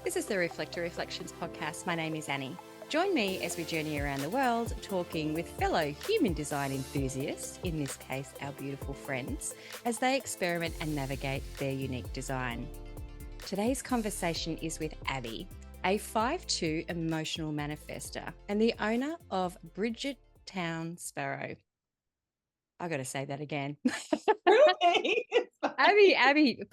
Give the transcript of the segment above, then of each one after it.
This is the Reflector Reflections podcast. My name is Annie. Join me as we journey around the world talking with fellow human design enthusiasts, in this case our beautiful friends, as they experiment and navigate their unique design. Today's conversation is with Abby, a 5'2" emotional manifestor and the owner of Bridgettown Sparrow. I got to say that again. Abby,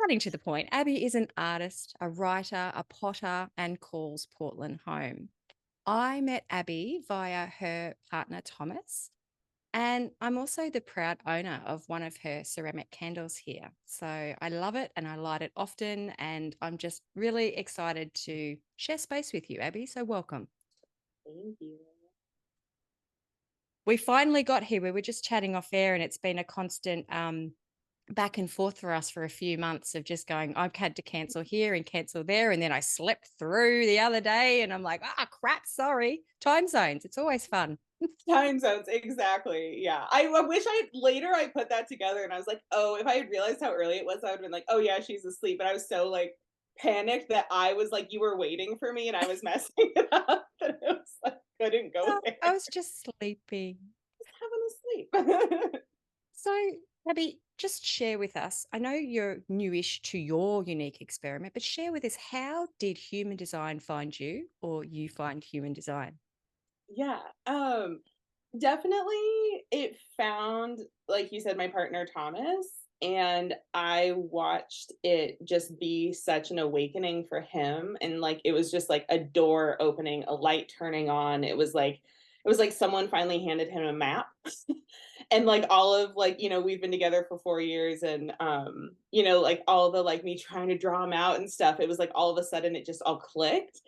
cutting to the point, Abby is an artist, a writer, a potter, and calls Portland home. I met Abby via her partner, Thomas, and I'm also the proud owner of one of her ceramic candles here. So I love it and I light it often, and I'm just really excited to share space with you, Abby. So welcome. Thank you. We finally got here. We were just chatting off air, and it's been a constant back and forth for us for a few months of just going, I've had to cancel here and cancel there. And then I slept through the other day and I'm like, crap, sorry. Time zones. It's always fun. Time zones, exactly. Yeah. I wish I put that together and I was like, oh, if I had realized how early it was, I would have been like, oh yeah, she's asleep. But I was so like panicked that I was like, you were waiting for me and I was messing it up. That it was like, couldn't go there. I was just sleeping. Just having a sleep. So, Abby, just share with us. I know you're newish to your unique experiment, but share with us, how did human design find you, or you find human design? Yeah. Definitely it found, like you said, my partner Thomas, and I watched it just be such an awakening for him. And like it was just like a door opening, a light turning on. It was like someone finally handed him a map. And like all of like, we've been together for 4 years, and like all the like me trying to draw him out and stuff. It was like all of a sudden it just all clicked,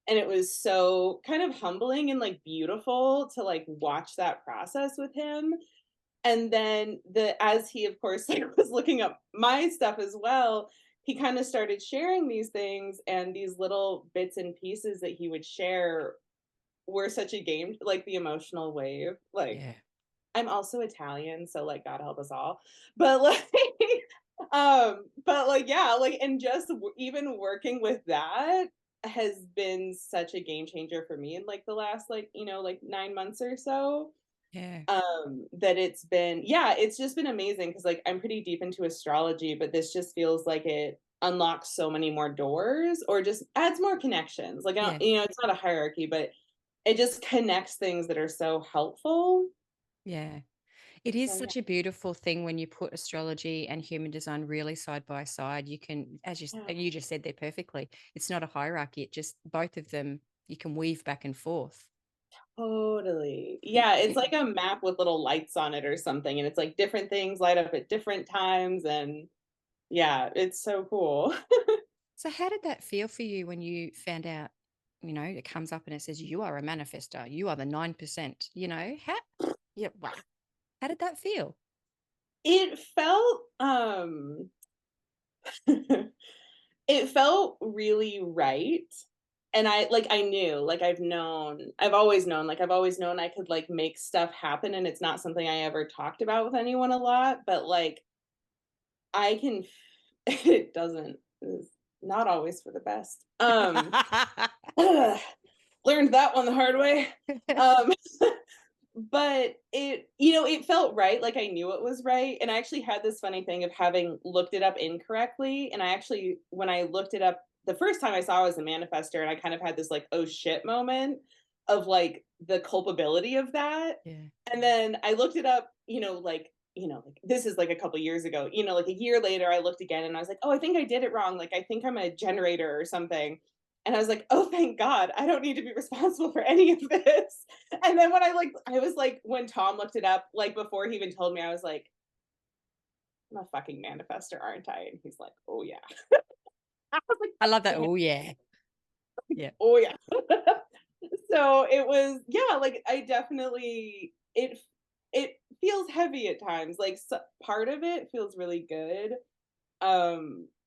and it was so kind of humbling and like beautiful to like watch that process with him. And then as he of course like was looking up my stuff as well, he kind of started sharing these things, and these little bits and pieces that he would share were such a game, like the emotional wave. Like, Yeah. I'm also Italian, so like God help us all. But like but like yeah, like, and just even working with that has been such a game changer for me in like the last like, like 9 months or so. Yeah. That it's been, yeah, it's just been amazing because like I'm pretty deep into astrology, but this just feels like it unlocks so many more doors or just adds more connections. Like I Yeah. don't, it's not a hierarchy, but it just connects things that are so helpful. Yeah. It is So yeah. such a beautiful thing when you put astrology and human design really side by side. You can, as Yeah. you just said there perfectly, it's not a hierarchy. It just, both of them, you can weave back and forth. Totally. Yeah, it's like a map with little lights on it or something, and it's like different things light up at different times, and yeah, it's so cool. So, how did that feel for you when you found out? It comes up and it says you are a manifestor. You are the 9%. Yeah, wow. How did that feel? It felt it felt really right. And I knew, like I've always known I could like make stuff happen, and it's not something I ever talked about with anyone a lot, but like I can it doesn't is not always for the best. Learned that one the hard way. Um, but it felt right. Like I knew it was right. And I actually had this funny thing of having looked it up incorrectly. And I actually, when I looked it up the first time I saw it was a manifester, and I kind of had this like, oh shit moment of like the culpability of that. Yeah. And then I looked it up, like this is like a couple years ago, like a year later, I looked again and I was like, oh, I think I did it wrong. Like, I think I'm a generator or something. And I was like, oh, thank God, I don't need to be responsible for any of this. And then I was like, when Tom looked it up, like before he even told me, I was like, I'm a fucking manifester, aren't I? And he's like, oh, yeah. I was like, I love that. "Yeah, Oh, yeah. Yeah. oh, yeah." So it was, yeah, like I definitely, it feels heavy at times. Like part of it feels really good.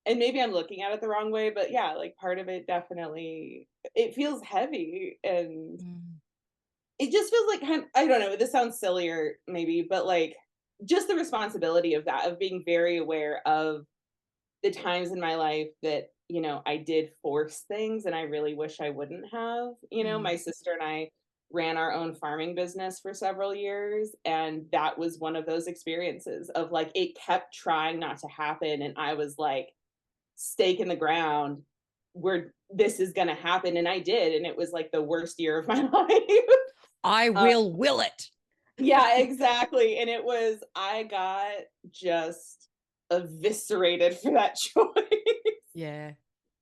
And maybe I'm looking at it the wrong way, but yeah, like part of it definitely it feels heavy, and Mm. it just feels like I don't know, this sounds sillier maybe, but like just the responsibility of that, of being very aware of the times in my life that, I did force things and I really wish I wouldn't have. Mm. My sister and I ran our own farming business for several years, and that was one of those experiences of like it kept trying not to happen, and I was like, stake in the ground, where this is going to happen, and I did, and it was like the worst year of my life. I uh, will it. yeah, exactly. And I got just eviscerated for that choice. Yeah.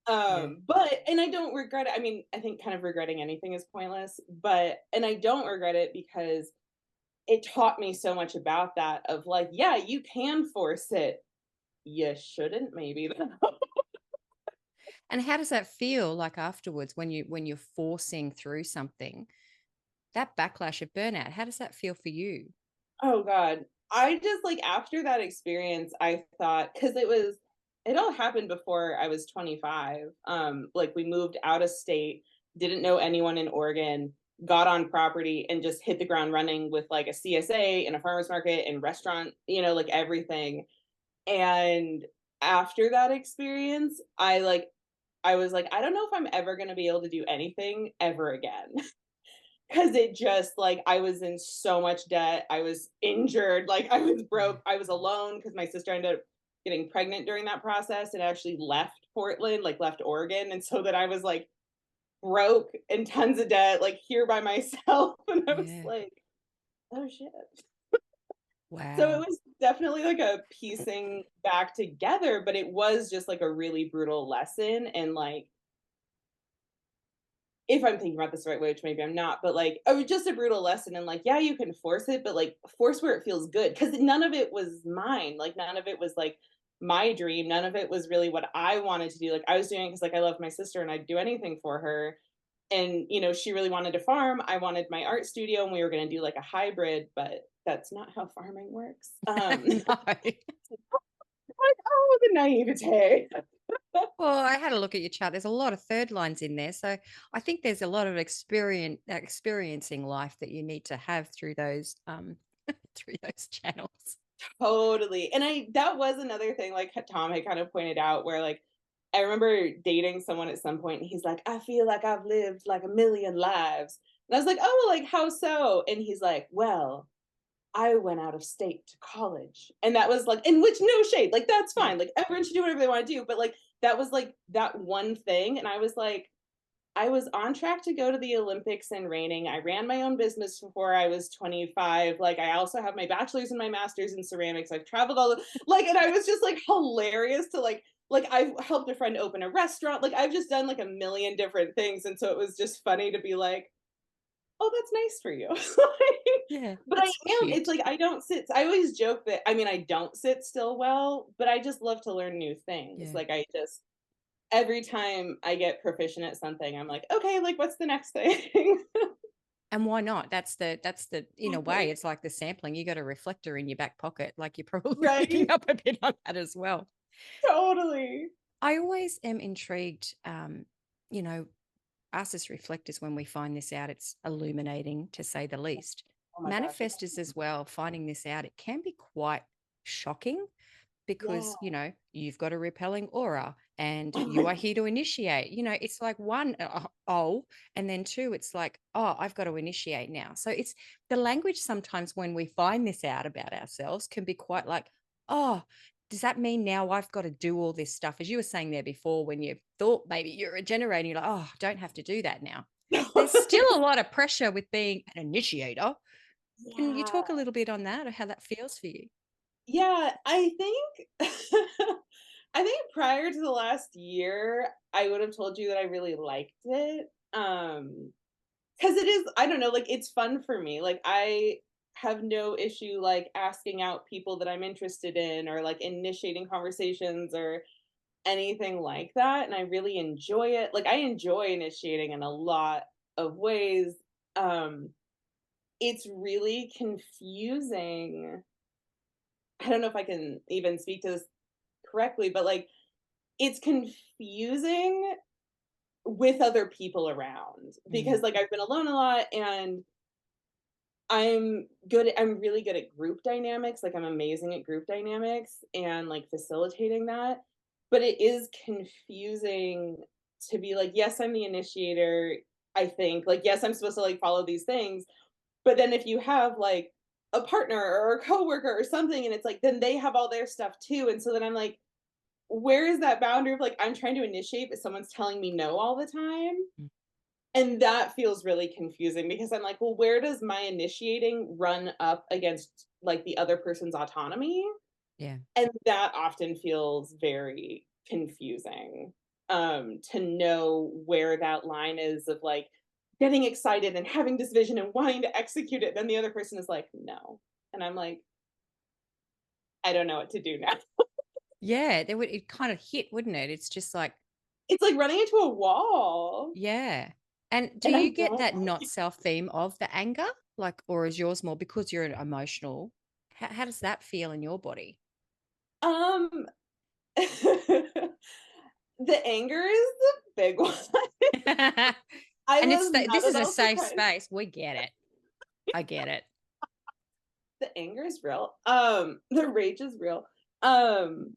Yeah. But and I don't regret it. I mean, I think kind of regretting anything is pointless, but and I don't regret it because it taught me so much about that of like, yeah, you can force it. You shouldn't maybe though. And how does that feel like afterwards when you're forcing through something? That backlash of burnout, how does that feel for you? Oh god. I just like after that experience, I thought cuz it all happened before I was 25. Like we moved out of state, didn't know anyone in Oregon, got on property and just hit the ground running with like a CSA and a farmers market and restaurant, like everything. And after that experience, I was like, I don't know if I'm ever going to be able to do anything ever again. Cause it just like I was in so much debt. I was injured, like I was Yeah. broke. I was alone because my sister ended up getting pregnant during that process and actually left Portland, like left Oregon. And so that I was like broke and tons of debt, like here by myself. And I was Yeah. like, oh shit. So it Wow. was definitely like a piecing back together, but it was just like a really brutal lesson. And like if I'm thinking about this the right way, which maybe I'm not, but like, oh, just a brutal lesson. And like, yeah, you can force it, but like, force where it feels good. Cause none of it was mine. Like, none of it was like my dream. None of it was really what I wanted to do. Like, I was doing it because like I love my sister and I'd do anything for her. And, she really wanted to farm. I wanted my art studio and we were going to do like a hybrid, but that's not how farming works. No. Like, oh, the naivete. Well, I had a look at your chart. There's a lot of third lines in there. So I think there's a lot of experiencing life that you need to have through those through those channels. Totally. And that was another thing, like Tom had kind of pointed out, where like I remember dating someone at some point, and he's like, I feel like I've lived like a million lives. And I was like, oh, well, like, how so? And he's like, well, I went out of state to college. And that was like, in which no shade, like, that's Yeah. fine. Like, everyone should do whatever they want to do. But like, that was like that one thing. And I was like, I was on track to go to the Olympics in reining. I ran my own business before I was 25. Like I also have my bachelor's and my master's in ceramics. I've traveled like, and I was just like hilarious to like I've helped a friend open a restaurant. Like I've just done like a million different things. And so it was just funny to be like, oh, that's nice for you. Yeah, But I that's am, it's cute. like I don't sit, I always joke that I mean I don't sit still well, but I just love to learn new things. Yeah. Like I just every time I get proficient at something, I'm like, okay, like what's the next thing? And why not? That's the in a way, Exactly. it's like the sampling. You got a reflector in your back pocket. Like you're probably picking Right? up a bit on that as well. Totally. I always am intrigued, you know, us as reflectors, when we find this out, it's illuminating to say the least. Oh my gosh. Manifestors as well, finding this out, it can be quite shocking Yeah. because, you've got a repelling aura and you are here to initiate. It's like one, oh, and then two, it's like, oh, I've got to initiate now. So it's the language sometimes when we find this out about ourselves can be quite like, oh, does that mean now I've got to do all this stuff? As you were saying there before, when you thought maybe you're a generator, you're like, oh, I don't have to do that now. There's still a lot of pressure with being an initiator. Can you Yeah. talk a little bit on that or how that feels for you? Yeah, I think I think prior to the last year, I would have told you that I really liked it. Because it is, I don't know, like it's fun for me. Like I have no issue like asking out people that I'm interested in or like initiating conversations or anything like that. And I really enjoy it. Like I enjoy initiating in a lot of ways. Um, it's really confusing. I don't know if I can even speak to this correctly, but like it's confusing with other people around Mm, because like I've been alone a lot and I'm really good at group dynamics, like, I'm amazing at group dynamics and, like, facilitating that, but it is confusing to be like, yes, I'm the initiator. I think like, yes, I'm supposed to like follow these things. But then if you have like a partner or a coworker or something, and it's like, then they have all their stuff too. And so then I'm like, where is that boundary of like, I'm trying to initiate, but someone's telling me no all the time? Mm. And that feels really confusing because I'm like, well, where does my initiating run up against like the other person's autonomy? Yeah. And that often feels very confusing, to know where that line is of like getting excited and having this vision and wanting to execute it. Then the other person is like, no. And I'm like, I don't know what to do now. Yeah, there would it kind of hit, wouldn't it? It's just like, It's like running into a wall. yeah. And do And I you get don't that like not it. self theme of the anger? Like, or is yours more because you're emotional? How does that feel in your body? Um the anger is the big one. And I it's was this not at is a all safe surprised. space. We get it. I get it. The anger is real. The rage is real. Um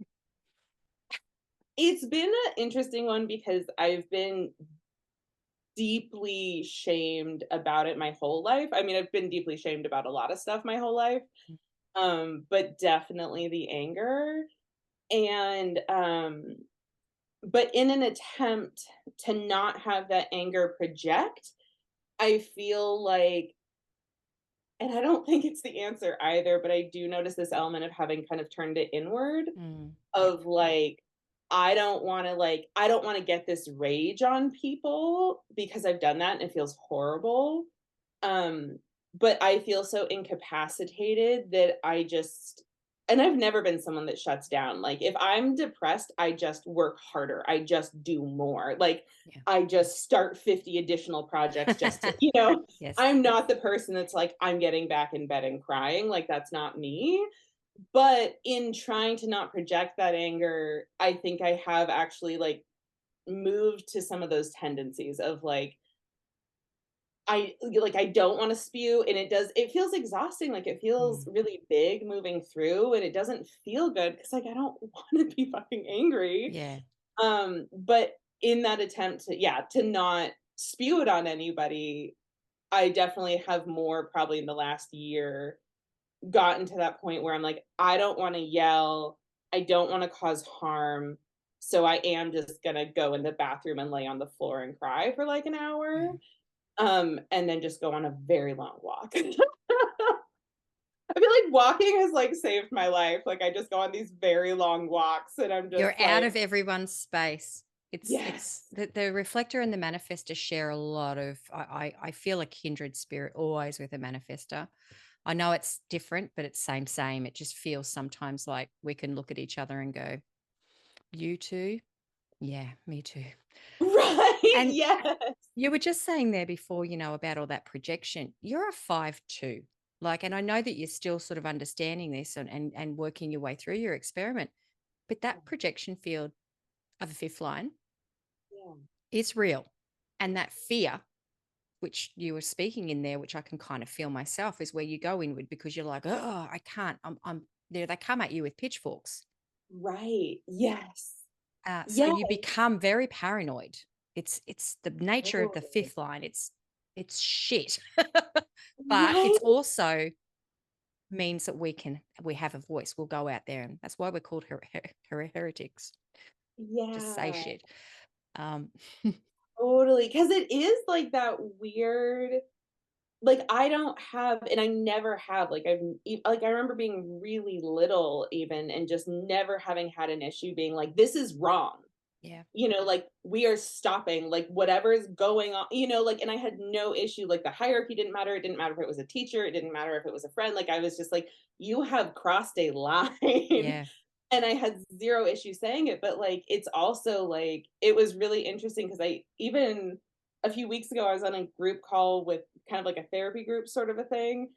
It's been an interesting one because I've been deeply shamed about it my whole life. I mean, I've been deeply shamed about a lot of stuff my whole life, but definitely the anger. And but in an attempt to not have that anger project, I feel like, and I don't think it's the answer either, but I do notice this element of having kind of turned it inward Yeah. of like, I don't want to get this rage on people because I've done that and it feels horrible. Um, but I feel so incapacitated that I just, and I've never been someone that shuts down. Like if I'm depressed, I just work harder. I just do more. Like I just start 50 additional projects just to, Yeah. Yes. I'm not the person that's like, I'm getting back in bed and crying. Like that's not me. But in trying to not project that anger, I think I have actually like moved to some of those tendencies of I don't wanna spew, and it feels exhausting, like, it feels Mm. really big moving through, and it doesn't feel good because like, I don't wanna be fucking angry. Yeah. But in that attempt to yeah, to not spew it on anybody, I definitely have more probably in the last year gotten to that point where I'm like, I don't wanna yell, I don't wanna cause harm, so I am just gonna go in the bathroom and lay on the floor and cry for, like, an hour, Mm. and then just go on a very long walk. I feel like walking has, like, saved my life, like, I just go on these very long walks, and I'm just You're out like, of everyone's space. It's "Yes." the reflector and the manifestor share a lot of I feel a kindred spirit always with a manifestor. I know it's different, but it's same. It just feels sometimes like we can look at each other and go, "You too?" Yeah, me too. Right, And yes. you were just saying there before, about all that projection. You're a 5-2. Like, and I know that you're still sort of understanding this and working your way through your experiment, but that projection field of the fifth line Yeah, is real. And that fear, which you were speaking in there, which I can kind of feel myself, is where you go inward because you're like, oh, I can't. I'm there. They come at you with pitchforks. right, yes. So Yes. you become very paranoid. It's the nature of the Totally. fifth line. It's shit, but Right? it's also means that we have a voice. We'll go out there, and that's why we're called heretics. Just say Yeah. shit. Um, Totally, because it is like that weird like, I don't have and I never have, like, I remember being really little even and just never having had an issue being like, "This is wrong." yeah, Like, "We are stopping, like, whatever is going on," like, and I had no issue, like, the hierarchy didn't matter, it didn't matter if it was a teacher, it didn't matter if it was a friend, like, I was just like, "You have crossed a line." yeah, And I had 0 issue saying it, but, like, it's also, like it was really interesting because I even a few weeks ago, I was on a group call with kind of like a therapy group sort of a thing,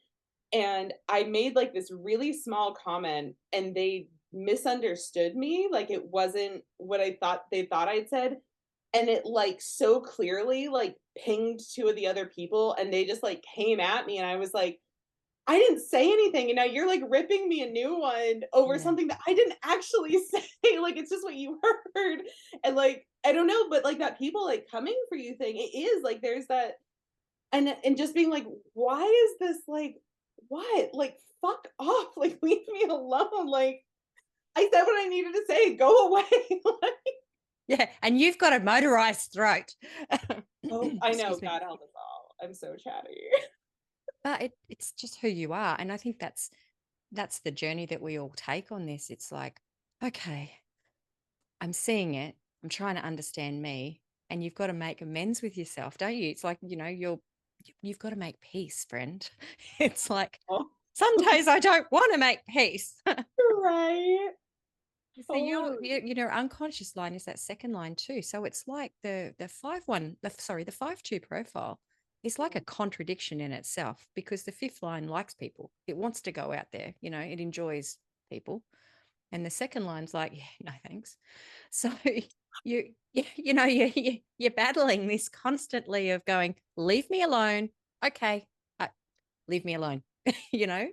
and I made, like, this really small comment, and they misunderstood me, like, it wasn't what I thought they thought I'd said, and it, like, so clearly, like, pinged 2 of the other people, and they just, like, came at me, and I was like, I didn't say anything, and now you're like ripping me a new one over Yeah. something that I didn't actually say. Like it's just what you heard. And like, I don't know, but like that people like coming for you thing, it is like there's that and just being like, why is this like what? Like fuck off. Like leave me alone. Like I said what I needed to say. Go away. Like, Yeah. And you've got a motorized throat. oh, I know. Excuse me. God help us all. I'm so chatty. But it's just who you are. And I think that's the journey that we all take on this. It's like, okay, I'm seeing it. I'm trying to understand me. And you've got to make amends with yourself, don't you? It's like, you've got to make peace, friend. It's like Oh, some days I don't want to make peace. right. So Totally. unconscious line is that second line too. So it's like the 5-1, the 5-2 profile is like a contradiction in itself because the fifth line likes people. It wants to go out there, it enjoys people. And the second line's like, yeah, no thanks. So you're battling this constantly of going, leave me alone. Okay, leave me alone. you know,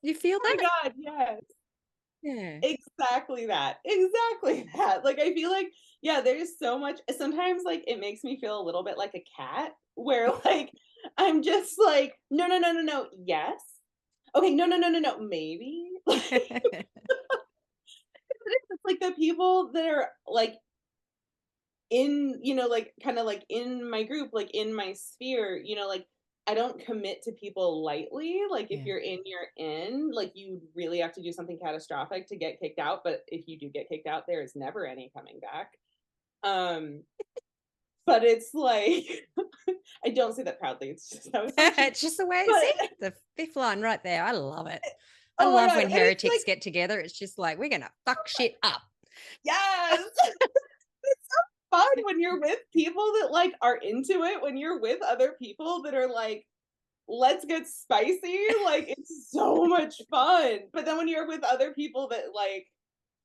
you feel Oh that? my God. Yes. Yeah. Exactly that. Exactly that. Like, I feel like, yeah, there's so much sometimes, like, it makes me feel a little bit like a cat where, like, I'm just like, "No, no, no, no, no, yes. Okay, no, no, no, no, no, maybe." Like, it's like the people that are, like, in, like, kinda, like, in my group, like, in my sphere, like, I don't commit to people lightly, like, if Yeah. you're in, you're in, like, you really have to do something catastrophic to get kicked out, but if you do get kicked out, there is never any coming back. Um, but it's like I don't say that proudly, it's just how it functions. It's just the way, But see, the fifth line right there. I love it. I oh my love god, when and it's heretics like get together. It's just like, we're going to fuck shit up. yes! It's so fun when you're with people that, like, are into it, when you're with other people that are like, "Let's get spicy," like, it's so much fun, but then when you're with other people that, like,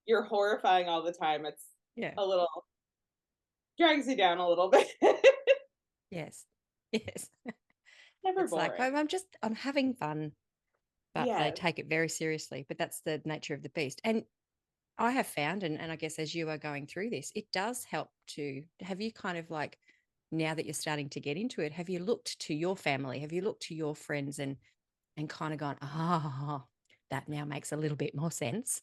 you're horrifying all the time, it's Yeah. a little drags you down a little bit. Yes. Yes. Never It's like, boring. I'm having fun, but they Yes. take it very seriously. But that's the nature of the beast. And I have found, and I guess as you are going through this, it does help to have you kind of like, now that you're starting to get into it, have you looked to your family? Have you looked to your friends and kind of gone, that now makes a little bit more sense?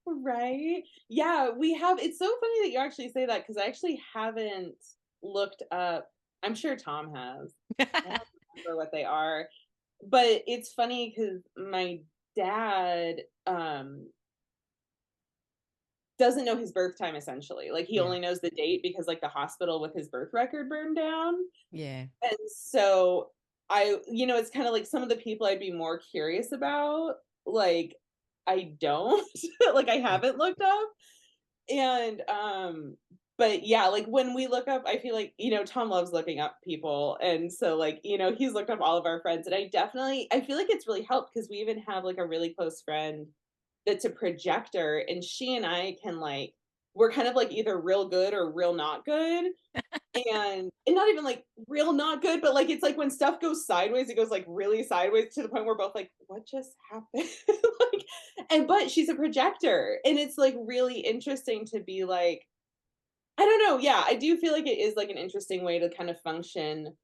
Right? Yeah, we have it's so funny that you actually say that because I actually haven't looked up I'm sure Tom has. I don't remember what they are, but it's funny because my dad, doesn't know his birth time essentially. Like, he Yeah. only knows the date because, like, the hospital with his birth record burned down, Yeah. and so it's kinda like some of the people I'd be more curious about, like, I don't, like, I Yeah. haven't looked up. And, but yeah, like when we look up, I feel like, Tom loves looking up people. And so like, he's looked up all of our friends. And I feel like it's really helped because we even have like a really close friend that's a projector and she and I can like, we're kind of like either real good or real not good. And not even like real not good, but like it's like when stuff goes sideways, it goes like really sideways to the point where we're both like, what just happened? Like, but she's a projector. And it's like really interesting to be like, I don't know. Yeah, I do feel like it is like an interesting way to kind of function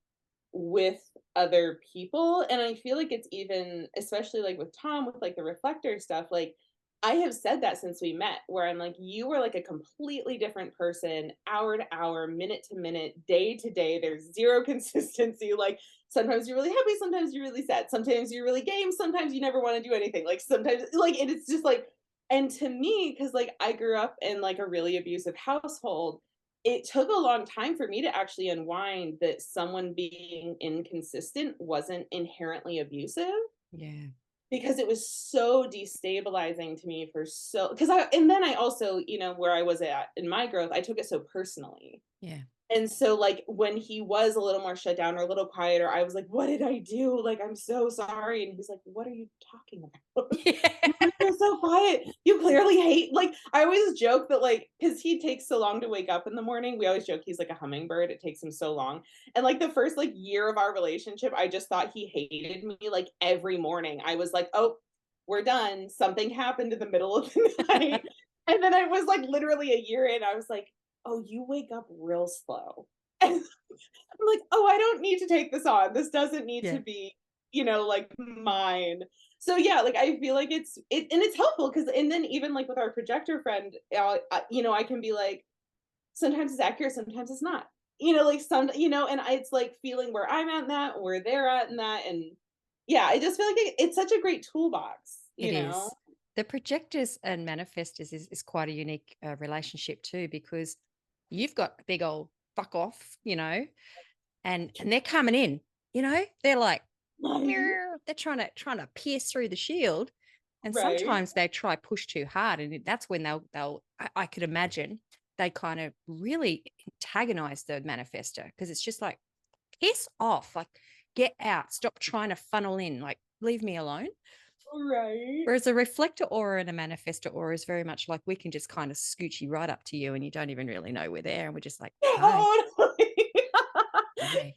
with other people. And I feel like it's even, especially like with Tom, with like the reflector stuff, like I have said that since we met, where I'm like, you were like a completely different person, hour to hour, minute to minute, day to day. There's zero consistency. Like sometimes you're really happy, sometimes you're really sad, sometimes you're really game, sometimes you never want to do anything. Like sometimes, like, and it's just like, and to me, because like I grew up in like a really abusive household, it took a long time for me to actually unwind that someone being inconsistent wasn't inherently abusive Yeah. because it was so destabilizing to me for so because I and then I also, where I was at in my growth, I took it so personally. Yeah. And so, like, when he was a little more shut down or a little quieter, I was like, "What did I do? Like, I'm so sorry." And he's like, "What are you talking about? Yeah. You're so quiet. You clearly hate." Like, I always joke that, like, because he takes so long to wake up in the morning, we always joke he's like a hummingbird. It takes him so long. And like the first like year of our relationship, I just thought he hated me. Like every morning, I was like, "Oh, we're done. Something happened in the middle of the night." And then I was like literally a year in, I was like, "Oh, you wake up real slow." And I'm like, "Oh, I don't need to take this on. This doesn't need to Yeah, be, like mine." So yeah, like I feel like and it's helpful because and then even like with our projector friend, I can be like, sometimes it's accurate, sometimes it's not. Like and it's like feeling where I'm at in that, where they're at in that, and yeah, I just feel like it's such a great toolbox, it you know. is. The projectors and manifestors is quite a unique relationship too, because you've got a big old fuck off, and they're coming in, they're like, "Meow." They're trying to pierce through the shield. And Right. sometimes they try push too hard. And that's when I could imagine they kind of really antagonize the manifester, because it's just like, piss off, like, get out, stop trying to funnel in, like, leave me alone. Right. Whereas a reflector aura and a manifestor aura is very much like we can just kind of scooch you right up to you and you don't even really know we're there. And we're just like, hi, Totally. hi.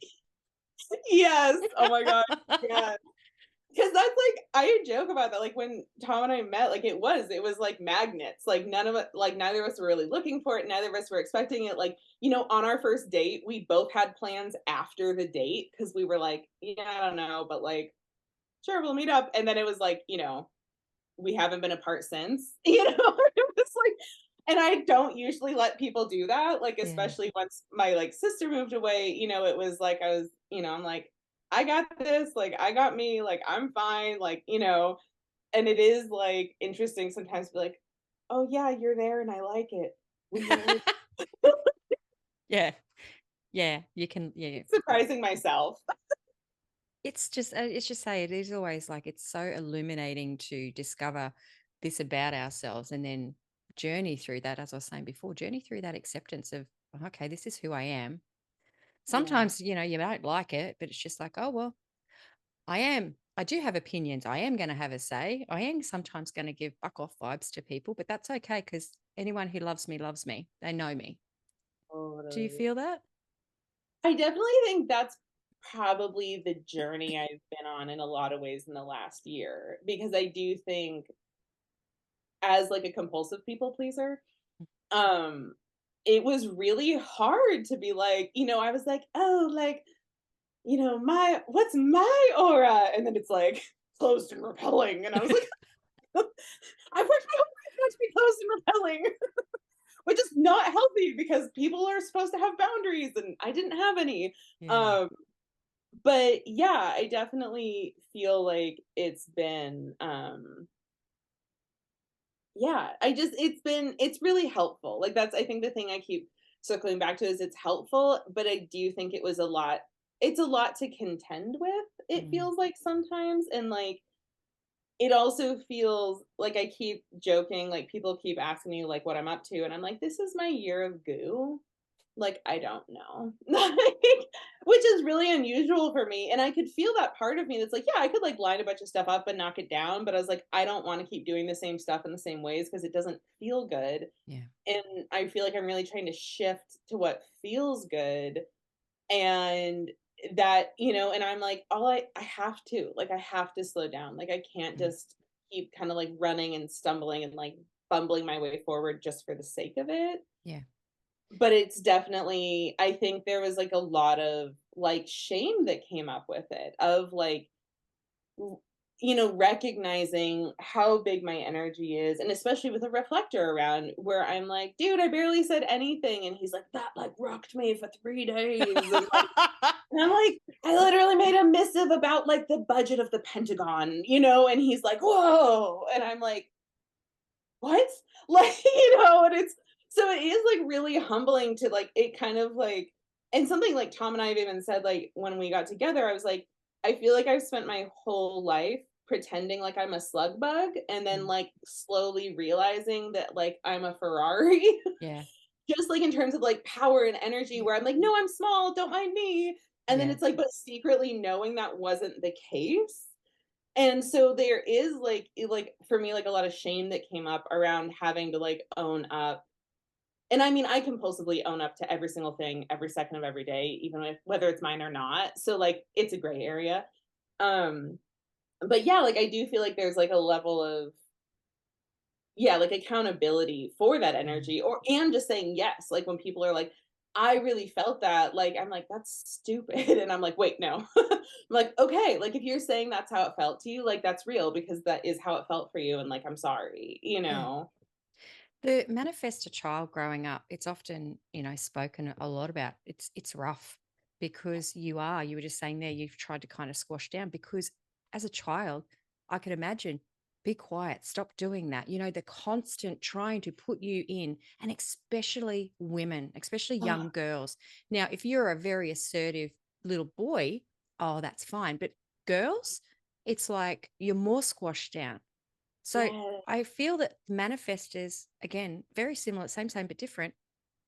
Yes. Oh my god. Yeah. Because that's like I joke about that. Like when Tom and I met, like it was like magnets. Like none of it, like neither of us were really looking for it. Neither of us were expecting it. Like, on our first date, we both had plans after the date because we were like, yeah, I don't know, but like, sure, we'll meet up. And then it was like, we haven't been apart since. It was like, and I don't usually let people do that, like, Yeah. especially once my like sister moved away, it was like I was, I'm like, I got this, like, I got me, like, I'm fine, like, and it is like interesting sometimes to be like, oh yeah, you're there and I like it. Will you marry? Yeah. Yeah. You can, yeah. Surprising myself. It's just say it is always like it's so illuminating to discover this about ourselves and then journey through that, as I was saying before, journey through that acceptance of, okay, this is who I am. Yeah. Sometimes, you don't like it, but it's just like, oh, well, I do have opinions. I am going to have a say. I am sometimes going to give buck off vibes to people, but that's okay because anyone who loves me loves me. They know me. Do you Totally. feel that? I definitely think that's probably the journey I've been on in a lot of ways in the last year because I do think as like a compulsive people pleaser, um it was really hard to be like, I was like, "Oh, like, my what's my aura?" And then it's like closed and repelling and I was like, "I've worked my whole life not to be closed and repelling." Which is not healthy because people are supposed to have boundaries and I didn't have any. Yeah. Um but yeah, I definitely feel like yeah, it's really helpful. Like that's I think the thing I keep circling back to is it's helpful, but I do think it's a lot to contend with, it Mm, feels like sometimes. And like it also feels like I keep joking, like people keep asking me like what I'm up to, and I'm like, this is my year of goo. Like, I don't know. Like, which is really unusual for me, and I could feel that part of me that's like, "Yeah, I could, like, line a bunch of stuff up and knock it down," but I was like, "I don't wanna keep doing the same stuff in the same ways because it doesn't feel good," yeah. and I feel like I'm really trying to shift to what feels good, and and I'm like, I have to, like, I have to slow down, like, I can't Mm, just keep kinda, like, running and stumbling and, like, bumbling my way forward just for the sake of it. yeah. But it's definitely I think there was, like, a lot of, like, shame that came up with it, of, like, w recognizing how big my energy is, and especially with a reflector around where I'm like, "Dude, I barely said anything," and he's like, "That, like, rocked me for 3 days," and I'm like, "I literally made a missive about, like, the budget of the Pentagon," and he's like, "Whoa," and I'm like, what? Like, and it's so it is like really humbling to like it kind of like and something like Tom and I have even said like when we got together, I was like, I feel like I've spent my whole life pretending like I'm a slug bug and then Mm, like slowly realizing that like I'm a Ferrari. yeah. just like in terms of like power and energy where I'm like, no, I'm small, don't mind me. And then Yeah. it's like, but secretly knowing that wasn't the case. And so there is like like for me like a lot of shame that came up around having to like own up. And I mean, I compulsively own up to every single thing every second of every day, even if whether it's mine or not. So like it's a gray area. Um but yeah, like I do feel like there's like a level of yeah, like accountability for that Mm. energy or and just saying yes. Like when people are like, I really felt that, like I'm like, that's stupid. And I'm like, wait, no. I'm like, okay, like if you're saying that's how it felt to you, like that's real because that is how it felt for you. And like, I'm sorry, you Yeah. know? The manifestor child growing up, it's often, spoken a lot about. It's rough because you were just saying there, you've tried to kind of squash down because as a child, I could imagine, be quiet, stop doing that. The constant trying to put you in, and especially women, especially Oh, young girls. Now, if you're a very assertive little boy, oh, that's fine. But girls, it's like you're more squashed down. So yeah, I feel that manifestors, again, very similar, same, but different.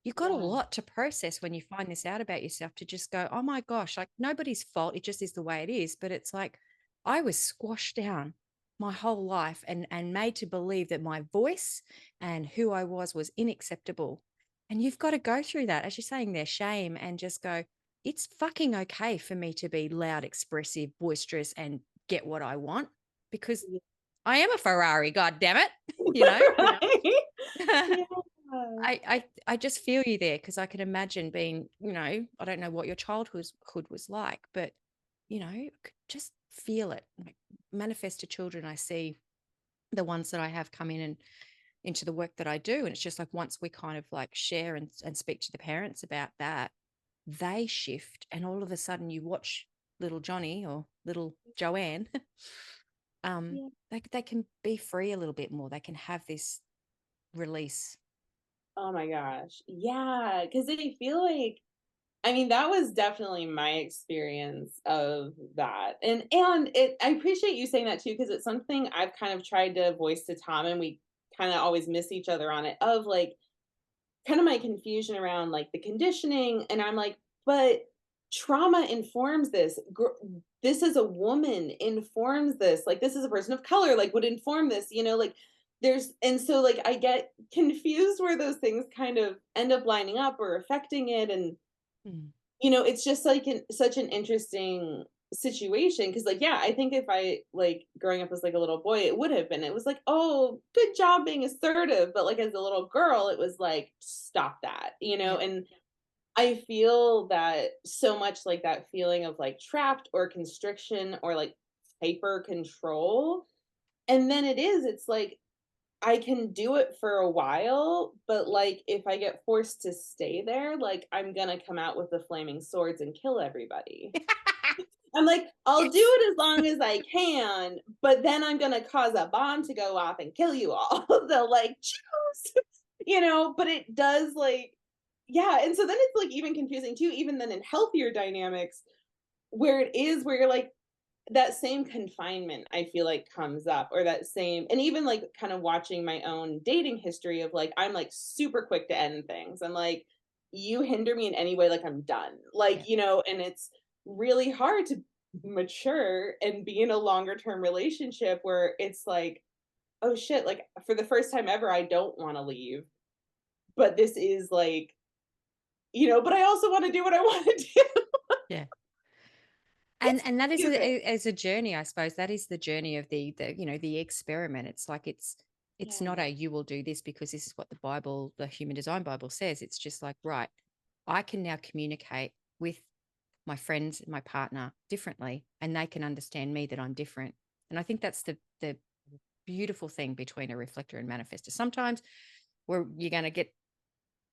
You've got a yeah, lot to process when you find this out about yourself to just go, oh my gosh, like nobody's fault. It just is the way it is. But it's like I was squashed down my whole life and made to believe that my voice and who I was unacceptable. And you've got to go through that, as you're saying there, shame, and just go, it's fucking okay for me to be loud, expressive, boisterous, and get what I want because yeah. I am a Ferrari, god damn it. You know? Right? I Yeah. I just feel you there because I can imagine being, I don't know what your childhood was like, but just feel it. Like manifest to children, I see the ones that I have come in and into the work that I do. And it's just like once we kind of like share and speak to the parents about that, they shift and all of a sudden you watch little Johnny or little Joanne Yeah. they can be free a little bit more. They can have this release. Oh my gosh. Yeah. Cause I feel like I mean, that was definitely my experience of that. And it I appreciate you saying that too, because it's something I've kind of tried to voice to Tom and we kind of always miss each other on it of like kind of my confusion around like the conditioning. And I'm like, but trauma informs this. This is a woman informs this. Like this is a person of color, like would inform this, like there's and so like I get confused where those things kind of end up lining up or affecting it. And Mm. it's just like such an interesting situation because like yeah I think if I like growing up as like a little boy it would have been it was like oh good job being assertive but like as a little girl it was like stop that Yep. and I feel that so much like that feeling of like trapped or constriction or like hyper control and then it's like I can do it for a while, but, like, if I get forced to stay there, like, I'm gonna come out with the flaming swords and kill everybody. I'm like, "I'll do Yes. it as long as I can, but then I'm gonna cause a bomb to go off and kill you all." They'll, like, choose, but it does, like yeah, and so then it's, like, even confusing too, even then in healthier dynamics, where you're like, that same confinement I feel like comes up or that same and even like kind of watching my own dating history of like I'm like super quick to end things. I'm like you hinder me in any way like I'm done. Yeah. Like, and it's really hard to mature and be in a longer term relationship where it's like oh shit like for the first time ever I don't want to leave. But this is like but I also want to do what I want to do. Yeah. It's And that is confusing. as a journey, I suppose. That is the journey of the experiment. It's like it's not Yeah. a you will do this because this is what the Bible, the Human Design Bible says. It's just like, right, I can now communicate with my friends, my partner differently, and they can understand me that I'm different. And I think that's the beautiful thing between a reflector and manifestor. Sometimes where you're going to get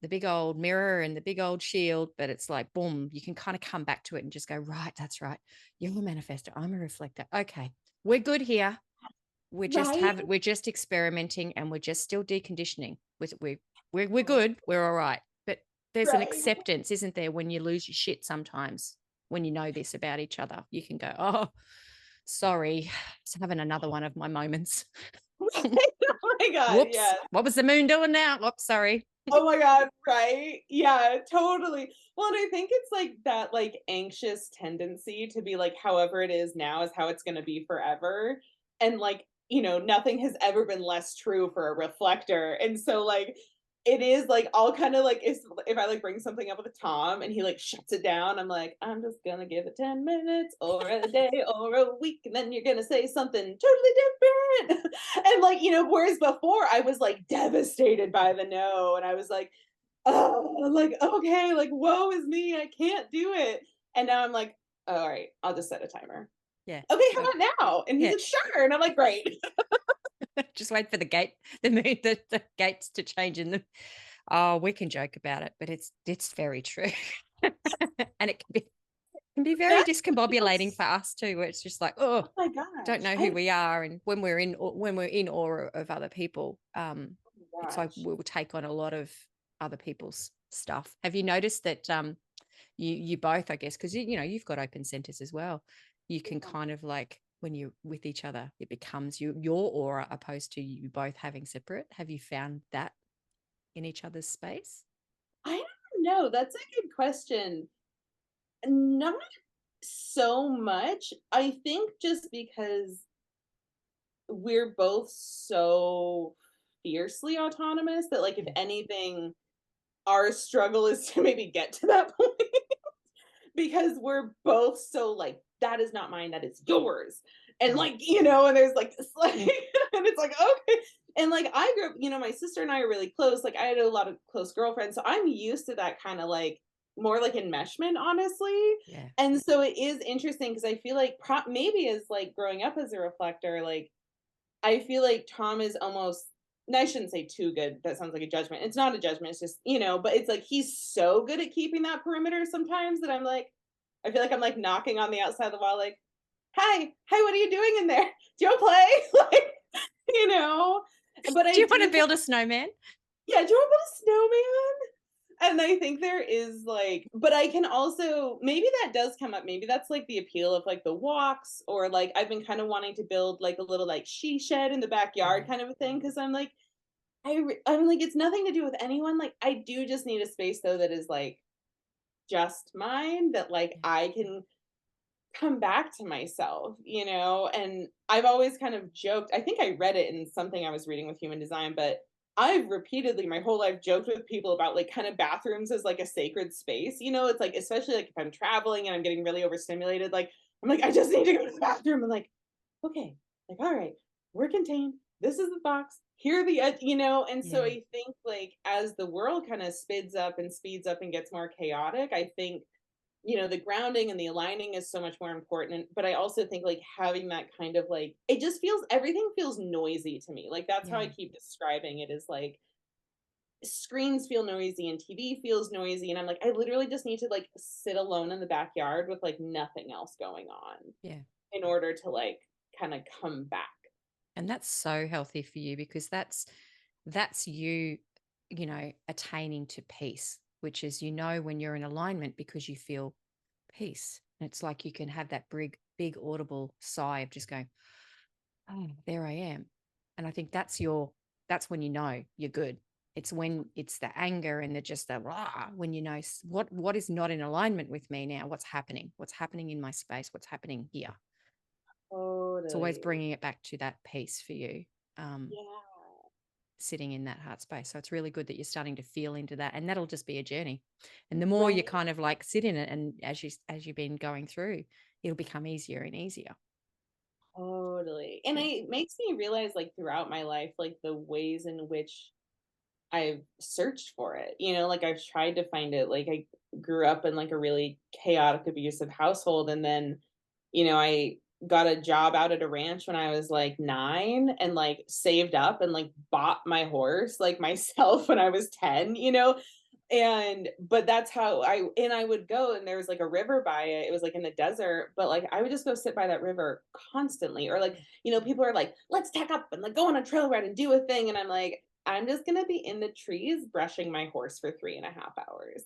the big old mirror and the big old shield, but it's like, boom, you can kind of come back to it and just go, right, that's right. You're a manifestor. I'm a reflector. Okay, we're good here. Right. We're just experimenting and we're just still deconditioning. We're good. We're all right. But there's an Right. acceptance, isn't there, when you lose your shit sometimes, when you know this about each other. You can go, oh, sorry, just having another one of my moments. Oh my god, Whoops. yes. What was the moon doing now? Whoops, sorry. Oh my god, right? Yeah, totally. Well, and I think it's like that, like, anxious tendency to be like, however it is now is how it's gonna be forever, and, like, nothing has ever been less true for a reflector, and so, like, it is, like, I'll kinda, like, if I, like, bring something up with Tom and he, like, shuts it down, I'm like, "I'm just gonna give it 10 minutes or a day or a week, and then you're gonna say something totally different." And, like, whereas before I was, like, devastated by the no, and I was like, "Oh," like, "Okay, like, woe is me, I can't do it." And now I'm like, "All right, I'll just set a timer." Yeah. "Okay, how So, about now?" And he's yeah. like, "Sure." And I'm like, "Great." Just wait for the gates to change in the. Oh, we can joke about it, but it's very true. And it can be very That's discombobulating that's for us too, where it's just like, oh, oh my don't gosh. know who we are. And when we're in awe of other people, Oh my it's like gosh. we'll take on a lot of other people's stuff. Have you noticed that you both, I guess, because you've got open centers as well. You can Yeah. kind of like when you're with each other, it becomes your aura opposed to you both having separate. Have you found that in each other's space? I don't know, that's a good question. Not so much. I think just because we're both so fiercely autonomous that, like, if Yeah. anything, our struggle is to maybe get to that point because we're both so like, that is not mine, that is yours. And Right. like, and there's like this like and it's like, okay. And like I grew up, my sister and I are really close. Like I had a lot of close girlfriends. So I'm used to that kind of like more like enmeshment, honestly. Yeah. And so it is interesting because I feel like maybe as like growing up as a reflector, like I feel like Tom is almost no, I shouldn't say too good. That sounds like a judgment. It's not a judgment. It's just, but it's like he's so good at keeping that perimeter sometimes that I'm like, I feel like I'm like knocking on the outside of the wall, like, hi, what are you doing in there? Do you want to play? Like, you know? But Do I you want do to think, build a snowman? yeah, do you want to build a snowman? And I think there is like, but I can also, maybe that does come up. Maybe that's like the appeal of like the walks, or like I've been kind of wanting to build like a little like she shed in the backyard Yeah. kind of a thing. Cause I'm like, I'm like, it's nothing to do with anyone. Like, I do just need a space though that is like just mine, that like Yeah. I can come back to myself, And I've always kind of joked, I think I read it in something I was reading with human design, but I've repeatedly my whole life joked with people about like kind of bathrooms as like a sacred space. It's like, especially like if I'm traveling and I'm getting really overstimulated, like I'm like, I just need to go to the bathroom. And like, okay, like, all right, we're contained. This is the box. Here are the, and so Yeah. I think like as the world kind of speeds up and gets more chaotic, I think the grounding and the aligning is so much more important. But I also think like having that kind of like, it just feels, everything feels noisy to me. Like that's how I Yeah. keep describing it, is like screens feel noisy and TV feels noisy. And I'm like, I literally just need to like sit alone in the backyard with like nothing else going on Yeah. in order to like kind of come back. And that's so healthy for you because that's you, attaining to peace, which is when you're in alignment because you feel peace. And it's like you can have that big audible sigh of just going, oh, there I am. And I think that's when you're good. It's when it's the anger and the just the rah, when what is not in alignment with me now, what's happening in my space, what's happening here. It's always Totally. bringing it back to that peace for you, um, Yeah. sitting in that heart space. So it's really good that you're starting to feel into that, and that'll just be a journey. And the more you Right. kind of like sit in it, and as you've been going through, it'll become easier and easier. Totally. And Yeah, it makes me realize like throughout my life, like the ways in which I've searched for it, like I've tried to find it. Like I grew up in like a really chaotic, abusive household. And then, I got a job out at a ranch when I was like 9 and like saved up and like bought my horse like myself when I was 10. And but that's how I would go, and there was like a river by it. It was like in the desert, but like I would just go sit by that river constantly. Or like, yeah, people are like, let's tack up and like go on a trail ride and do a thing. And I'm like, I'm just gonna be in the trees brushing my horse for 3.5 hours.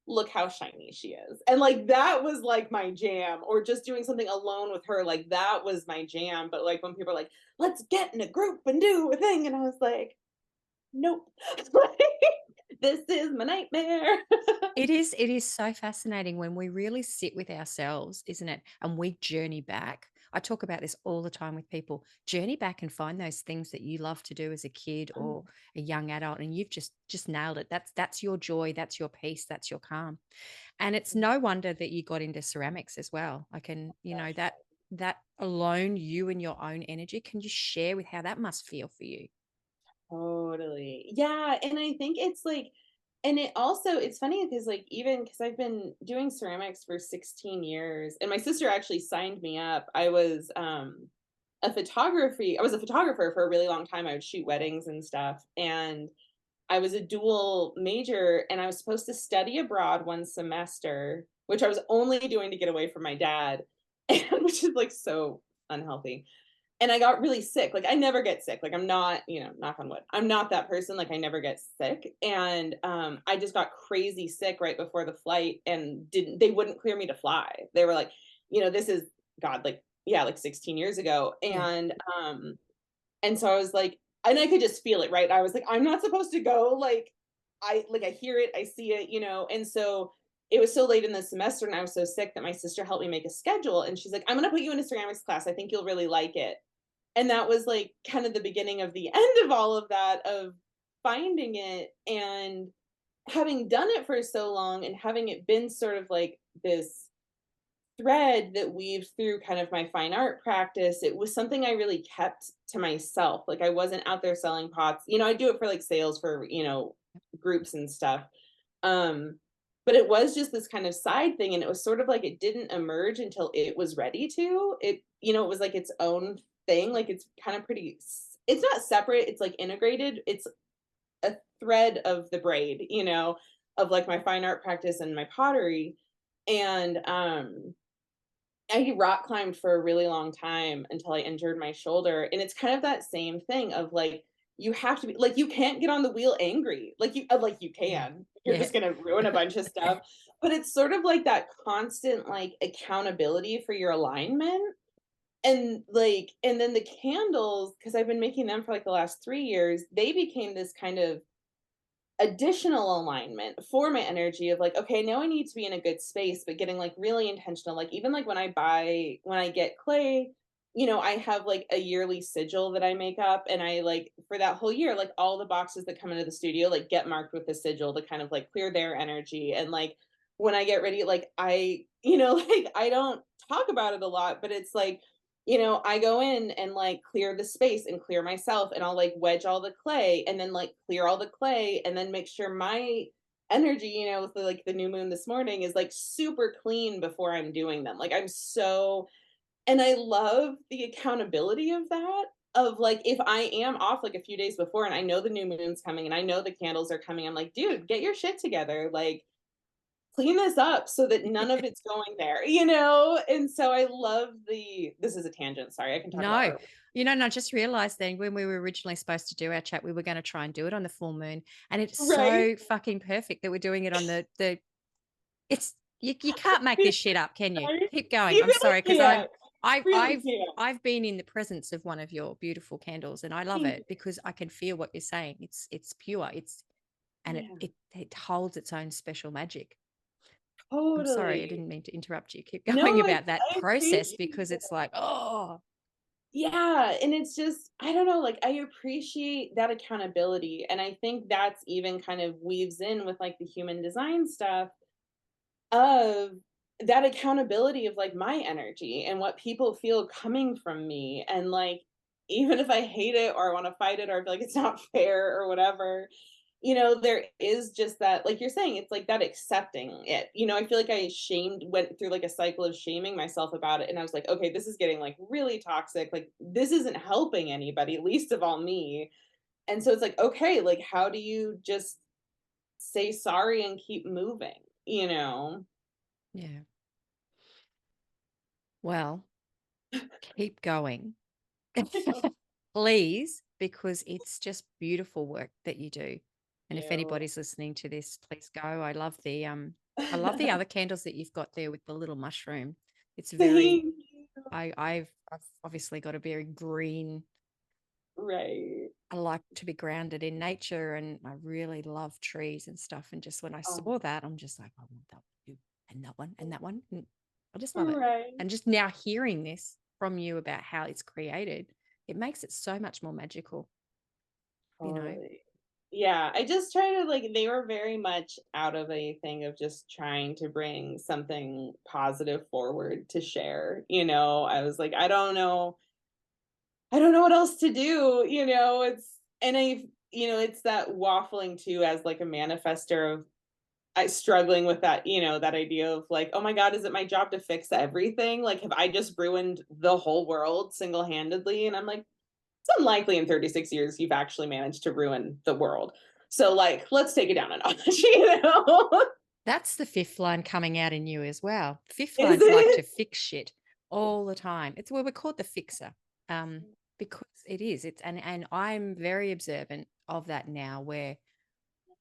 Look how shiny she is. And like that was like my jam. Or just doing something alone with her, like that was my jam. But like when people are like, let's get in a group and do a thing, and I was like, nope. This is my nightmare. It is so fascinating when we really sit with ourselves, isn't it? And we journey back. I talk about this all the time with people. Journey back and find those things that you love to do as a kid or a young adult, and you've just nailed it. That's your joy, that's your peace, that's your calm. And it's no wonder that you got into ceramics as well. I can, that alone, you and your own energy. Can you share with how that must feel for you? Totally. Yeah, and I think it's like and it also it's funny because like even because I've been doing ceramics for 16 years and my sister actually signed me up. I was a photographer for a really long time. I would shoot weddings and stuff. And I was a dual major and I was supposed to study abroad one semester, which I was only doing to get away from my dad, and which is like so unhealthy. And I got really sick. Like I never get sick. Like I'm not, knock on wood. I'm not that person. Like I never get sick. And I just got crazy sick right before the flight and didn't they wouldn't clear me to fly. They were like, this is God, like, yeah, like 16 years ago. Yeah. And so I was like, and I could just feel it, right? I was like, I'm not supposed to go. Like I hear it, I see it. And so it was so late in the semester and I was so sick that my sister helped me make a schedule. And she's like, I'm gonna put you in a ceramics class. I think you'll really like it. And that was like kind of the beginning of the end of all of that, of finding it and having done it for so long and having it been sort of like this thread that weaves through kind of my fine art practice. It was something I really kept to myself. Like I wasn't out there selling pots. I do it for like sales for, groups and stuff. Um, but it was just this kind of side thing. And it was sort of like it didn't emerge until it was ready to. It was like its own thing. Like it's kind of it's not separate, it's like integrated. It's a thread of the braid, of like my fine art practice and my pottery. And I rock climbed for a really long time until I injured my shoulder, and it's kind of that same thing of, like, you have to be like, you can't get on the wheel angry, like, you Yeah. can. You're Yeah. just gonna ruin a bunch of stuff, but it's sort of like that constant, like, accountability for your alignment, and then the candles, because 'cause I've been making them for, like, the last 3 years, they became this kind of additional alignment for my energy of like, okay, now I need to be in a good space, but getting like really intentional. Like even like when I get clay, I have like a yearly sigil that I make up, and I like for that whole year, like all the boxes that come into the studio like get marked with the sigil to kind of like clear their energy. And like when I get ready, like like I don't talk about it a lot, but it's like I go in and like clear the space and clear myself, and I'll like wedge all the clay and then like clear all the clay and then make sure my energy, with like the new moon this morning is like super clean before I'm doing them. Like I'm so and I love the accountability of that. Of like if I am off like a few days before and I know the new moon's coming and I know the candles are coming, I'm like, dude, get your shit together. Like clean this up so that none of it's going there, And so I love this is a tangent. Sorry, I can talk about No, art. and I just realized then when we were originally supposed to do our chat, we were going to try and do it on the full moon. And it's Right? so fucking perfect that we're doing it on it's, you can't make this shit up, can you? Sorry. Keep going. You I'm really sorry. Cause can't. I've, Really I've, can't. I've been in the presence of one of your beautiful candles and I love Thank it you. because I can feel what you're saying. It's pure. And Yeah, it holds its own special magic. I'm sorry. I totally. didn't mean to interrupt you. Keep going No, about that I process appreciate because it. it's like, oh, Yeah, and it's just I don't know, like I appreciate that accountability, and I think that's even kind of weaves in with like the human design stuff of that accountability of like my energy and what people feel coming from me, and like even if I hate it or I want to fight it or I feel like it's not fair or whatever, there is just that, like you're saying, it's like that accepting it. I feel like went through like a cycle of shaming myself about it, and I was like, okay, this is getting like really toxic, like this isn't helping anybody, least of all me. And so it's like, okay, like how do you just say sorry and keep moving? yeah. Well, keep going. Please, because it's just beautiful work that you do. And if You. anybody's listening to this, please go. I love the other candles that you've got there with the little mushroom. It's very Thank you. I've obviously got a very green Right. I like to be grounded in nature, and I really love trees and stuff. And just when I Oh, saw that, I'm just like, I want that one too, and that one, and that one. And I just love it. right. And just now hearing this from you about how it's created, it makes it so much more magical, you know? Totally. Yeah, I just try to like they were very much out of a thing of just trying to bring something positive forward to share. I was like, I don't know what else to do, it's and it's that waffling too as like a manifester of I struggling with that, that idea of like, oh my God, is it my job to fix everything? Like, have I just ruined the whole world single-handedly? And I'm like, it's unlikely in 36 years you've actually managed to ruin the world. So like, let's take it down a notch, That's the fifth line coming out in you as well. Fifth Is lines like to it? fix shit all the time. It's where we're called the fixer. Um, because it is. And I'm very observant of that now, where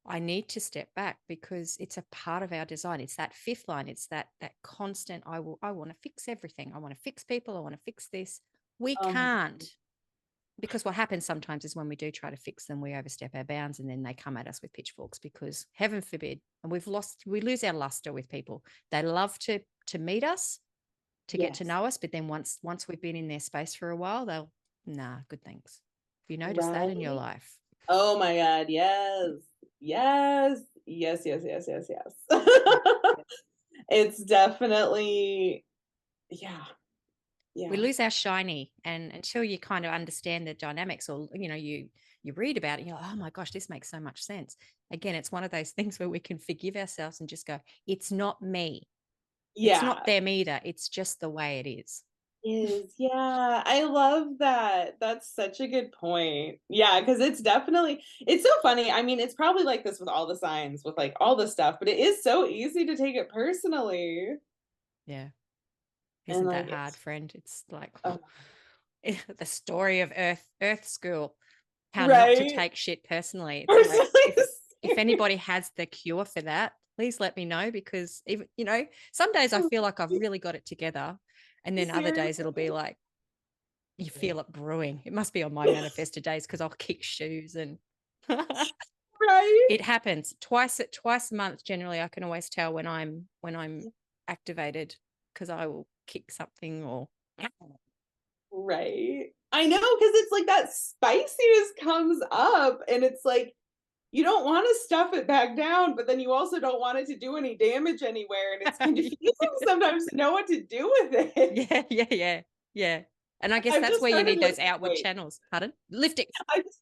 I need to step back because it's a part of our design. It's that fifth line. It's that constant I want to fix everything. I want to fix people. I want to fix this. We Um, can't, because what happens sometimes is when we do try to fix them, we overstep our bounds and then they come at us with pitchforks, because heaven forbid, and we lose our luster with people. They love to meet us, to get to yes. know us, but then once we've been in their space for a while, they'll, nah, good thanks. Have you noticed that in your Right. life? Oh my God. Yes. Yes. Yes. Yes. Yes. Yes. Yes. Yeah. It's definitely, yeah. We Yeah. lose our shiny, and until you kind of understand the dynamics, or you read about it, you're like, oh my gosh, this makes so much sense. Again, it's one of those things where we can forgive ourselves and just go, it's not me. It's not Yeah. them either. It's just the way it is. Is, yeah, I love that. That's such a good point. Yeah, because it's so funny. I mean, it's probably like this with all the signs, with like all the stuff, but it is so easy to take it personally. Yeah. And Isn't that like hard, it's friend? It's like oh, the story of Earth School, how not to right? take shit personally. It's like, Personally, if anybody has the cure for that, please let me know, because even, some days I feel like I've really got it together. And then other days it'll be seriously. like, you feel it brewing. It must be on my manifestor days, because I'll kick shoes and Right? it happens twice a month. Generally, I can always tell when I'm activated, because I will kick something or Right. I know, because it's like that spiciness comes up and it's like you don't want to stuff it back down, but then you also don't want it to do any damage anywhere. And it's confusing sometimes to know what to do with it. yeah, yeah, yeah, yeah. And I guess I've that's just where you started need those lifting outward weights. channels. Pardon? Lifting. I just,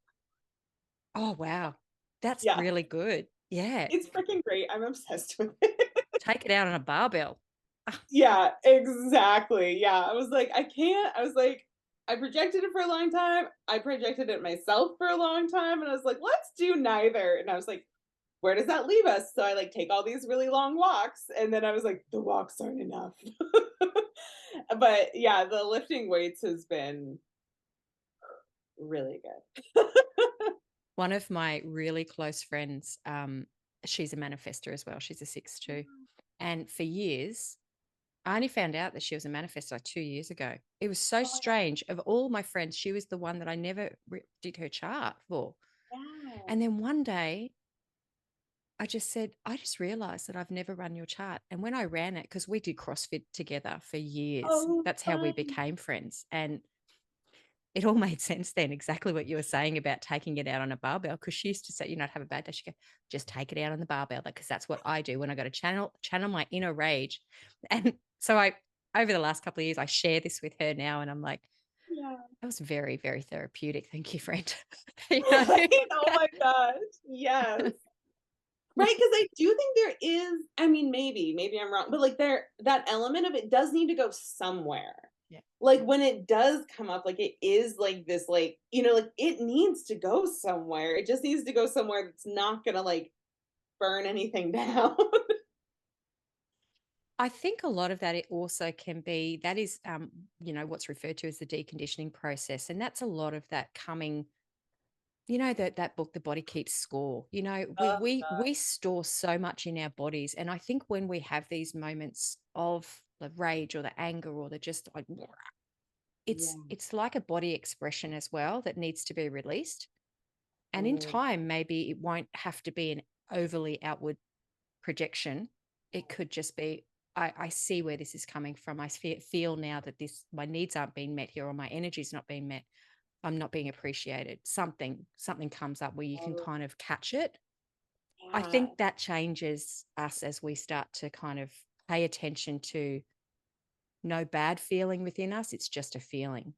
Oh wow. That's yeah, really good. Yeah. it's freaking great. I'm obsessed with it. Take it out on a barbell. Yeah, exactly. Yeah. I was like, I can't. I was like, I projected it for a long time. I projected it myself for a long time. And I was like, let's do neither. And I was like, where does that leave us? So I like take all these really long walks. And then I was like, the walks aren't enough. But yeah, the lifting weights has been really good. One of my really close friends, she's a manifestor as well. She's a six too. And for years, I only found out that she was a manifestor like 2 years ago. It was so Oh my god. strange. Of all my friends, she was the one that I never did her chart for. Yeah. And then one day I just said, I just realized that I've never run your chart. And when I ran it, because we did CrossFit together for years, Oh, that's how we fun. became friends. And it all made sense then, exactly what you were saying about taking it out on a barbell. Because she used to say, I'd have a bad day. She'd go, just take it out on the barbell, because that's what I do when I got to channel my inner rage. And so over the last couple of years, I share this with her now, and I'm like, Yeah. that was very, very therapeutic. Thank you, friend. you know? Oh my gosh. Yes. Right, because I do think there is, I mean, maybe I'm wrong, but like that element of it does need to go somewhere. Yeah. Like when it does come up, like it is like this, like, like it needs to go somewhere. It just needs to go somewhere that's not gonna like burn anything down. I think a lot of that, it also can be, that is, what's referred to as the deconditioning process. And that's a lot of that coming, that book, The Body Keeps Score. We Oh we god. we store so much in our bodies. And I think when we have these moments of the rage or the anger or the just like, it's Yeah. it's like a body expression as well that needs to be released. And in time, maybe it won't have to be an overly outward projection. It could just be, I see where this is coming from. I feel now that my needs aren't being met here, or my energy is not being met. I'm not being appreciated. Something comes up where you can kind of catch it. I Yeah, think that changes us as we start to kind of pay attention to no bad feeling within us. It's just a feeling.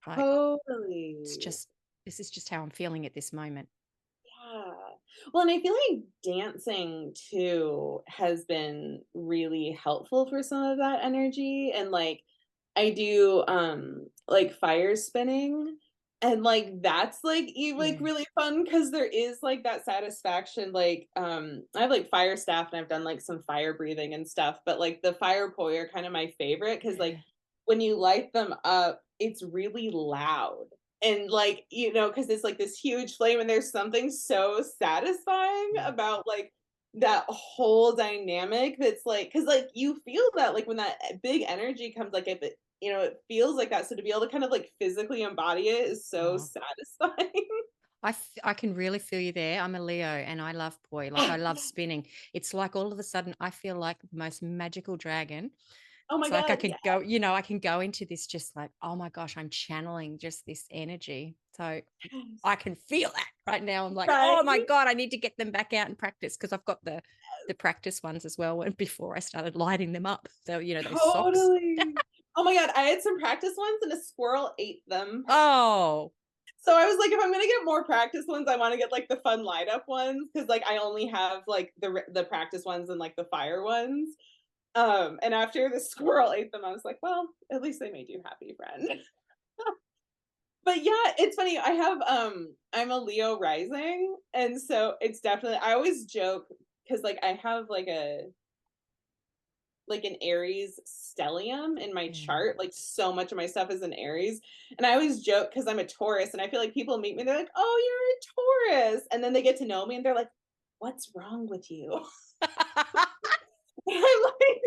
Like, it's totally. just, this is just how I'm feeling at this moment. Yeah. Well, and I feel like dancing too has been really helpful for some of that energy. And like I do like fire spinning, and like that's like like Yeah. really fun because there is like that satisfaction. Like I have like fire staff and I've done like some fire breathing and stuff, but like the fire poi are kind of my favorite because like Yeah. when you light them up, it's really loud. And like, because it's like this huge flame, and there's something so satisfying Yeah. about like that whole dynamic that's like, because like you feel that like when that big energy comes, like if it, it feels like that. So to be able to kind of like physically embody it is so Oh, satisfying. I can really feel you there. I'm a Leo and I love poi. Like, I love spinning. It's like all of a sudden I feel like the most magical dragon. Oh my It's like I God. can go, I can go into this just like, oh my gosh, I'm channeling just this energy. So Yes. I can feel that right now. I'm like, Right. oh my God, I need to get them back out and practice, because I've got the practice ones as well. And before I started lighting them up, so those socks. Totally. Oh my God. I had some practice ones and a squirrel ate them. Oh, So I was like, if I'm gonna get more practice ones, I want to get like the fun light up ones because like I only have like the practice ones and like the fire ones. And after the squirrel ate them, I was like, well, at least they made you happy, friend. But yeah, it's funny. I'm a Leo rising, and so it's definitely I always joke because like I have like an Aries stellium in my yeah. chart. Like so much of my stuff is in Aries. And I always joke because I'm a Taurus and I feel like people meet me, they're like, oh, you're a Taurus. And then they get to know me and they're like, what's wrong with you? I'm like,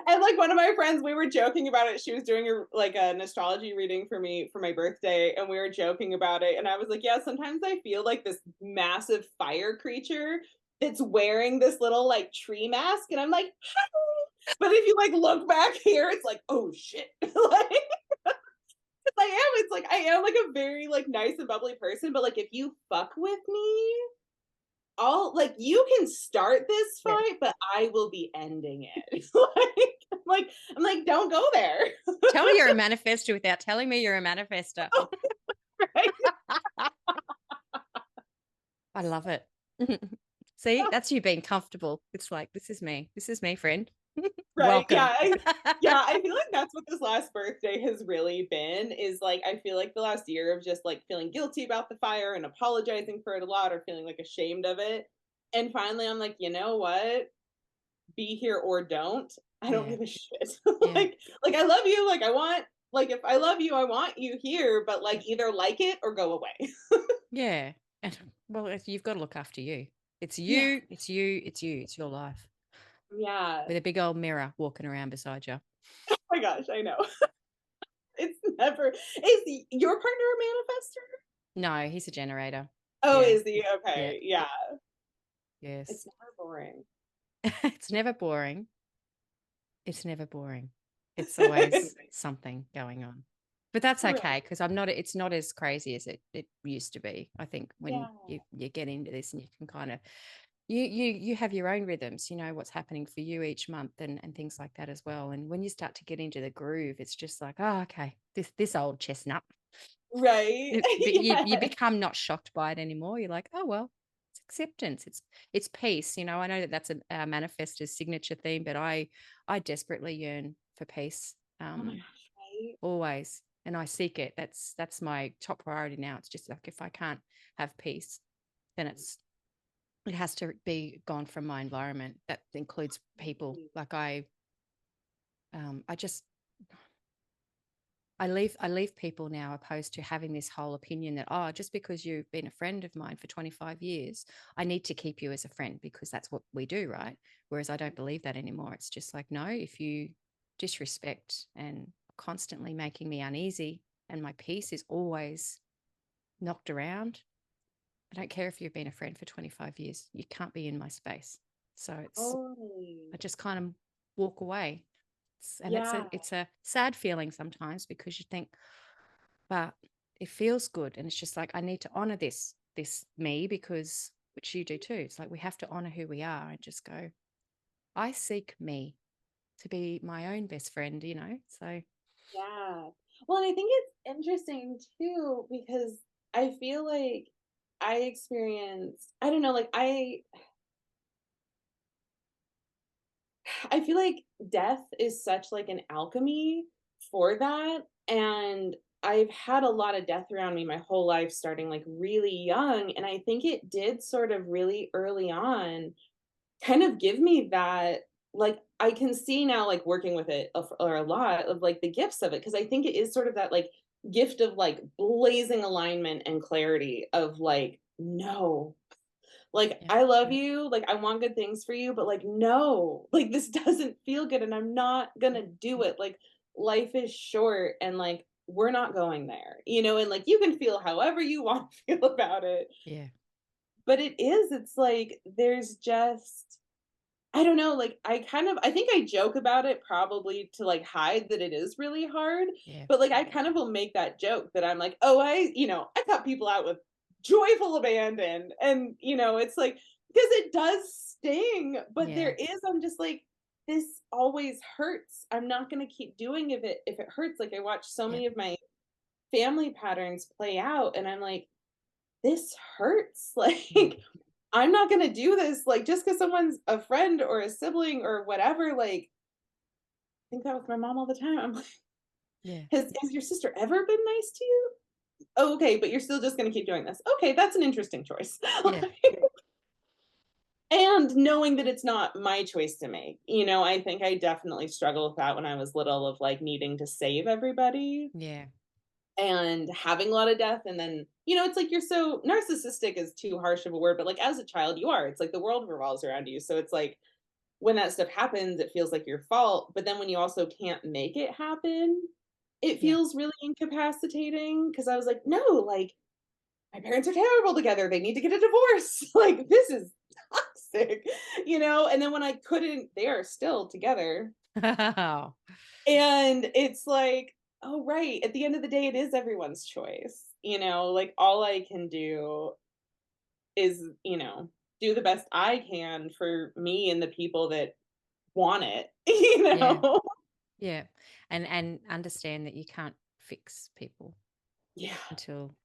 and like one of my friends, we were joking about it. She was doing like an astrology reading for me for my birthday, and we were joking about it. And I was like, yeah, sometimes I feel like this massive fire creature that's wearing this little like tree mask, and I'm like, hi. But if you like look back here, it's like, oh shit. Like it's like I am like a very like nice and bubbly person, but like if you fuck with me, all like you can start this Yeah. fight, but I will be ending it. I'm like, don't go there. Tell me you're a manifester without telling me you're a manifester. Right? I love it. See, that's you being comfortable. It's like, this is me. This is me, friend. Right. Welcome. Yeah, I feel like that's what this last birthday has really been is like I feel like the last year of just like feeling guilty about the fire and apologizing for it a lot or feeling like ashamed of it. And finally I'm like, you know what? Be here or don't. I don't Yeah. give a shit. Yeah. like I love you. Like I want like if I love you, I want you here, but Yeah. like either like it or go away. Yeah. And well, you've got to look after you. It's Yeah. you. It's you. It's you. It's your life Yeah. with a big old mirror walking around beside you. Oh my gosh, I know. It's never is your partner a manifester? No, he's a generator. Oh, Yeah. is he? Yeah. Okay. Yeah. It's Yes. never boring. It's never boring. It's never boring. It's always something going on. But that's Right. okay, because I'm not, it's not as crazy as it used to be. I think when Yeah. you get into this and you can kind of you have your own rhythms, what's happening for you each month, and things like that as well. And when you start to get into the groove, it's just like, oh, okay, this old chestnut. Right. But you Yes. become not shocked by it anymore. You're like, oh well, it's acceptance, it's peace. I know that that's a manifestor's signature theme, but I desperately yearn for peace, Oh my gosh, right? always, and I seek it. That's my top priority now. It's just like, if I can't have peace, then it has to be gone from my environment. That includes people. Like I just I leave people now, opposed to having this whole opinion that, oh, just because you've been a friend of mine for 25 years, I need to keep you as a friend because that's what we do, right? Whereas I don't believe that anymore. It's just like, no, if you disrespect and constantly making me uneasy and my peace is always knocked around, I don't care if you've been a friend for 25 years. You can't be in my space. So Totally. I just kind of walk away. And Yeah. it's a sad feeling sometimes because you think, but it feels good. And it's just like, I need to honor this me, because, which you do too. It's like, we have to honor who we are and just go, I seek me to be my own best friend, So Yeah. Well, and I think it's interesting too because I feel like I experience, I don't know, like I feel like death is such like an alchemy for that, and I've had a lot of death around me my whole life starting like really young, and I think it did sort of really early on kind of give me that, like, I can see now, like, working with it or a lot of, like, the gifts of it, because I think it is sort of that, like, gift of, like, blazing alignment and clarity of, like, "No, like, yeah, I love you, like, I want good things for you, but, like, no, like, this doesn't feel good, and I'm not gonna do it, like, life is short, and, like, we're not going there," and, like, you can feel however you want to feel about it, yeah, but it's like, there's just I don't know, like, I think I joke about it probably to, like, hide that it is really hard, yeah, but, like, I kind of will make that joke that I'm like, "Oh, I cut people out with joyful abandon," and, it's like because it does sting, but yeah, I'm just like, "This always hurts. I'm not gonna keep doing if it hurts." Like, I watch so yeah, many of my family patterns play out, and I'm like, "This hurts." yeah, Like, I'm not gonna do this, like, just because someone's a friend or a sibling or whatever, like, I think that with my mom all the time. I'm like, yeah, "Has your sister ever been nice to you? Oh, okay, but you're still just gonna keep doing this. Okay, that's an interesting choice." yeah, And knowing that it's not my choice to make, I think I definitely struggled with that when I was little of, like, needing to save everybody yeah, and having a lot of death, and then, it's like you're so narcissistic is too harsh of a word, but, like, as a child, you are. It's like the world revolves around you, so it's like when that stuff happens, it feels like your fault. But then when you also can't make it happen, it yeah, feels really incapacitating. Cause I was like, no, like my parents are terrible together. They need to get a divorce. Like this is toxic, And then when I couldn't, they are still together. yeah. And it's like, oh, right. At the end of the day, it is everyone's choice. Like all I can do is, do the best I can for me and the people that want it, Yeah, yeah, and understand that you can't fix people Yeah. until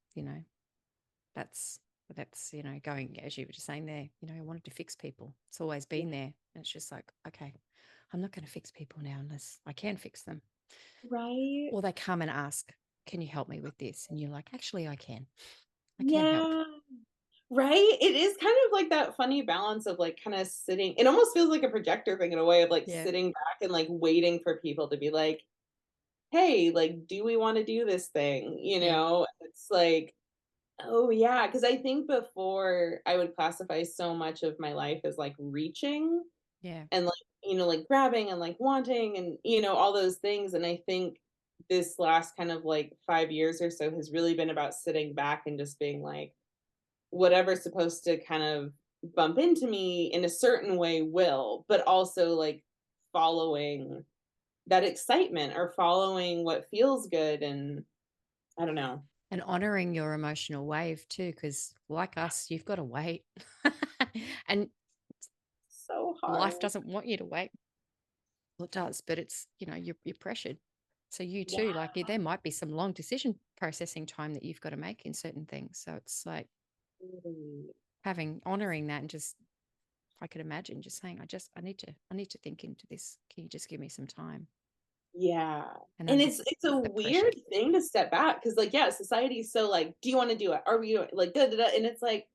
that's going, as you were just saying there. I wanted to fix people. It's always Yeah. been there, and it's just like, okay, I'm not going to fix people now unless I can fix them, Right? or they come and ask, "Can you help me with this?" And you're like, "Actually, I can help." Yeah. Right? It is kind of like that funny balance of, like, kinda sitting it almost feels like a projector thing in a way of, like, Yeah, sitting back and, like, waiting for people to be like, "Hey, like, do we wanna do this thing?" yeah, It's like, "Oh, yeah," because I think before I would classify so much of my life as, like, reaching yeah, and, like, like, grabbing and, like, wanting and, all those things, and I think this last kind of, like, 5 years or so has really been about sitting back and just being like, whatever's supposed to kind of bump into me in a certain way will, but also, like, following that excitement or following what feels good, and I don't know. and honoring your emotional wave too, because like us, you've got to wait, and So life hard. doesn't want you to wait. Well, it does, but it's, you're pressured. So you Yeah. too, like there might be some long decision processing time that you've got to make in certain things. So it's like Totally. honoring that, and just, I could imagine just saying, I need to think into this. Can you just give me some time Yeah. and And it's a the pressure? weird thing to step back because, like, yeah, society is so like, "Do you wanna do it? Are we doing it?" Like, da, da, da, and it's like,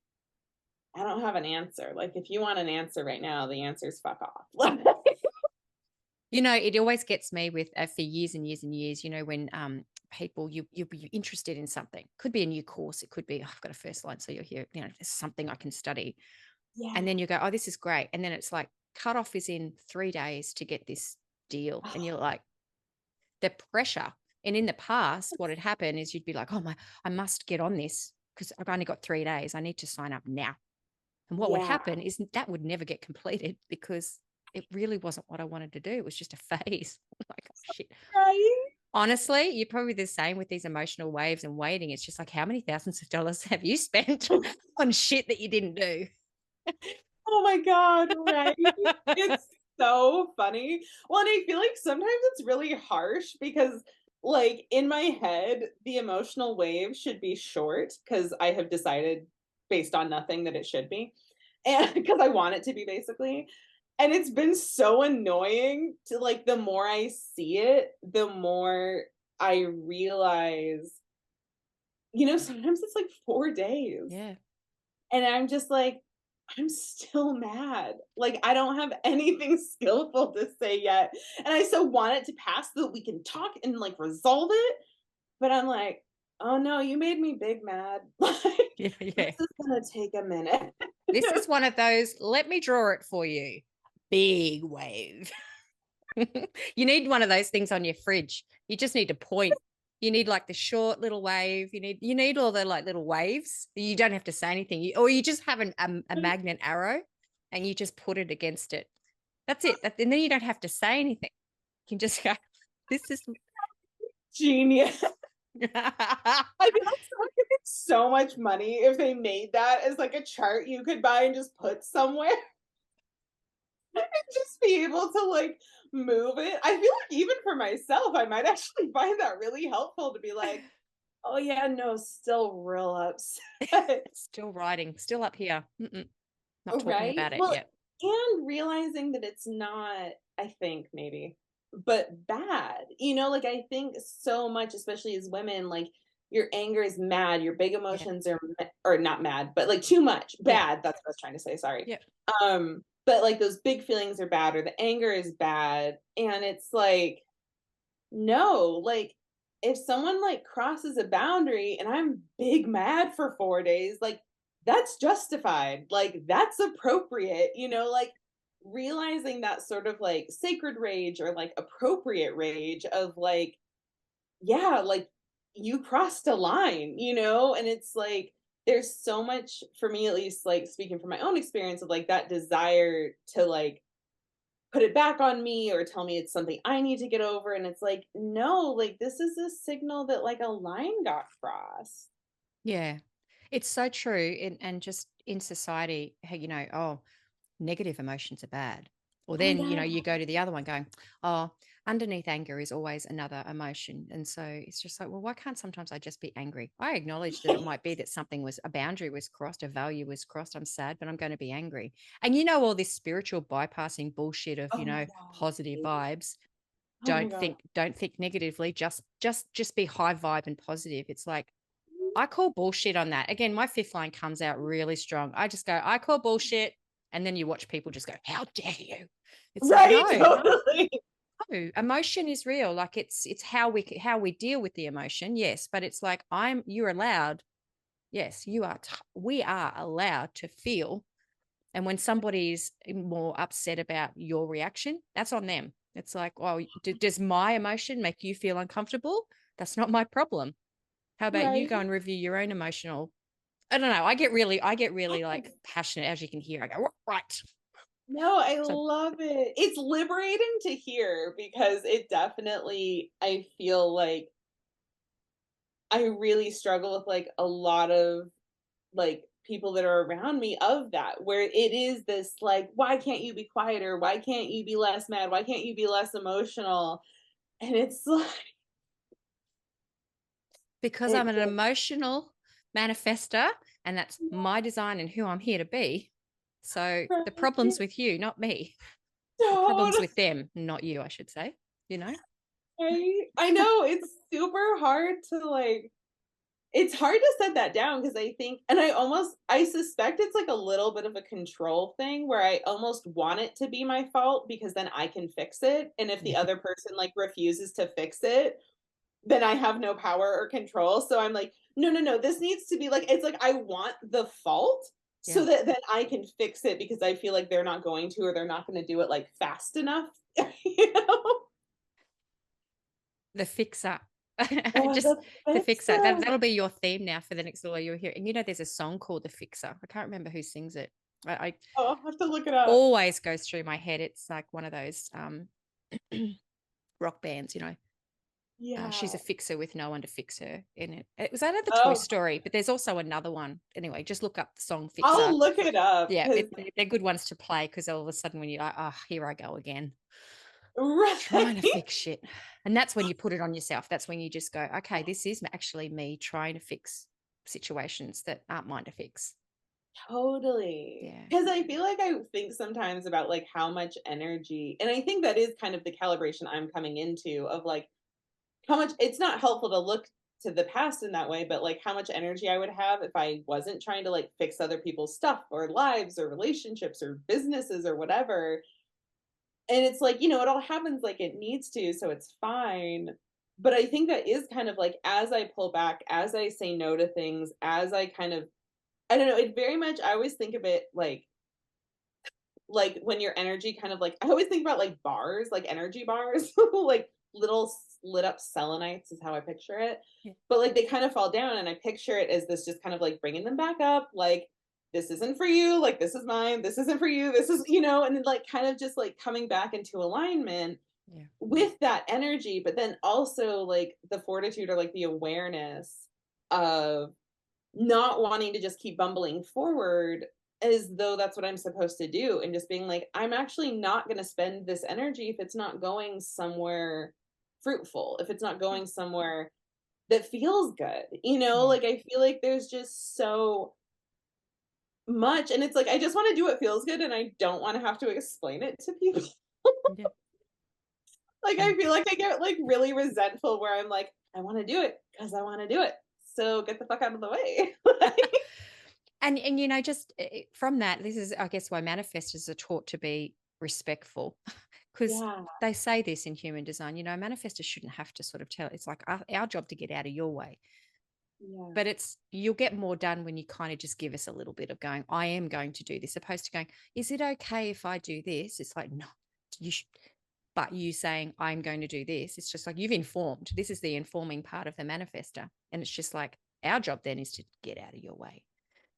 I don't have an answer. Like, if you want an answer right now, the answer is fuck off. It always gets me with for years and years and years. When people you'll be interested in something. Could be a new course. It could be, "Oh, I've got a first line, so you're here. There's something I can study." Yeah. And then you go, "Oh, this is great." And then it's like cutoff is in 3 days to get this deal, and you're like, the pressure. And in the past, what had happened is you'd be like, "Oh my, I must get on this because I've only got 3 days. I need to sign up now. And what would Yeah. happen is that would never get completed because it really wasn't what I wanted to do. It was just a phase. Like, oh, shit. Right? Honestly, you're probably the same with these emotional waves and waiting. It's just like, how many thousands of dollars have you spent on shit that you didn't do? Oh my God, right? It's so funny. Well, and I feel like sometimes it's really harsh because, like, in my head, the emotional wave should be short because I have decided based on nothing that it should be. And because I want it to be basically. And it's been so annoying to like the more I see it, the more I realize, sometimes it's like 4 days. Yeah. And I'm just like, I'm still mad. Like, I don't have anything skillful to say yet. And I so want it to pass so that we can talk and like resolve it. But I'm like, oh no, you made me big mad. Like, Yeah. this Yeah. is gonna take a minute. This is one of those, let me draw it for you. Big wave. You need one of those things on your fridge. You just need to point. You need like the short little wave. You need all the like little waves. You don't have to say anything. Or you just have a magnet arrow and you just put it against it. That's it. And then you don't have to say anything. You can just go, this is Genius. I feel like someone could get so much money if they made that as like a chart you could buy and just put somewhere and just be able to like move it. I feel like even for myself, I might actually find that really helpful to be like, oh yeah, no, still real upset. still writing, still up here. Not talking Right? about it Well, yet. and realizing that it's not, I think maybe, but bad. Like I think so much, especially as women, like your anger is mad, your big Yeah. emotions are or not mad, but like too much. Yeah. Bad. That's what I was trying to say. Sorry. Yeah. But like those big feelings are bad or the anger is bad. And it's like, no, like if someone like crosses a boundary and I'm big mad for 4 days, like that's justified. Like that's appropriate, like realizing that sort of like sacred rage or like appropriate rage of like, yeah, like you crossed a line, and it's like there's so much for me at least like speaking from my own experience of like that desire to like put it back on me or tell me it's something I need to get over. And it's like, no, like this is a signal that like a line got crossed. Yeah. It's so true. And just in society, how, oh, negative emotions are bad. Or Oh then, yeah. you go to the other one going, oh, underneath anger is always another emotion. And so it's just like, well, why can't sometimes I just be angry? I acknowledge that it might be that a boundary was crossed, a value was crossed. I'm sad, but I'm going to be angry. And all this spiritual bypassing bullshit of, Oh my God. positive vibes. Oh my God. Don't think negatively, just be high vibe and positive. It's like, I call bullshit on that. Again, my fifth line comes out really strong. I just go, I call bullshit. And then you watch people just go, how dare you? It's like, Right? no, Totally. no. Emotion is real. Like it's how we deal with the emotion. Yes. But it's like, you're allowed. Yes, we are allowed to feel. And when somebody's more upset about your reaction, that's on them. It's like, oh, does my emotion make you feel uncomfortable? That's not my problem. How about you Right. go and review your own emotional? I don't know. I get really like passionate, as you can hear. I go, right. No, I So love it. It's liberating to hear because it definitely, I feel like I really struggle with like a lot of like people that are around me of that where it is this like why can't you be quieter, why can't you be less mad, why can't you be less emotional, and it's like because it I'm an just emotional manifester and that's my design and who I'm here to be. So the problem's with you, not me. The problem's don't with them, not you, I should say, you know? I know it's super hard to like it's hard to set that down because I think and I suspect it's like a little bit of a control thing where I almost want it to be my fault because then I can fix it, and if the Yeah. other person like refuses to fix it, then I have no power or control. So I'm like, no, no, no, this needs to be like, it's like I want the fault so Yeah. that then I can fix it because I feel like they're not going to, or they're not going to do it like fast enough. you know? The fixer. Oh, Just the the fixer. That, fixer. that'll be your theme now for the next while you're here. And there's a song called The Fixer. I can't remember who sings it. I Oh, I'll have to look it up. always goes through my head. It's like one of those rock bands, she's a Yeah. fixer with no one to fix her in it. It was out of the Toy Oh, Story, but there's also another one. Anyway, just look up the song Fixer. I'll look it up Yeah, because they're good ones to play because all of a sudden when you're like, oh, here I go again, trying to right. fix shit. And that's when you put it on yourself. That's when you just go, okay, this is actually me trying to fix situations that aren't mine to fix. Totally. Yeah. Because I feel like I think sometimes about like how much energy, and I think that is kind of the calibration I'm coming into of like how much it's not helpful to look to the past in that way, but like how much energy I would have if I wasn't trying to like fix other people's stuff or lives or relationships or businesses or whatever. And it's like, it all happens like it needs to, so it's fine. But I think that is kind of like as I pull back, as I say no to things, as I kind of I don't know, it very much I always think of it like when your energy kind of like I always think about like bars, like energy bars, like little lit up selenites is how I picture it. Yeah. But like they kind of fall down and I picture it as this just kind of like bringing them back up, like this isn't for you, like this is mine, this isn't for you, this is, and then like kind of just like coming back into alignment Yeah. with that energy, but then also like the fortitude or like the awareness of not wanting to just keep bumbling forward as though that's what I'm supposed to do and just being like, I'm actually not going to spend this energy if it's not going somewhere fruitful, if it's not Yeah. going somewhere that feels good. Yeah. Like I feel like there's just so much and it's like I just want to do what feels good and I don't want to have to explain it to people. Yeah. Like I And feel like I get like really resentful where I'm like, I want to do it because I want to do it. So get the fuck out of the way. and just from that, this is, I guess, why manifestors are taught to be respectful, because Yeah. they say this in human design. Manifestors shouldn't have to sort of tell. It's like our job to get out of your way, Yeah. but you'll get more done when you kind of just give us a little bit of going, I am going to do this, opposed to going, is it okay if I do this? It's like, no, you should. But you saying, I'm going to do this, it's just like you've informed. This is the informing part of the manifester. And it's just like our job then is to get out of your way.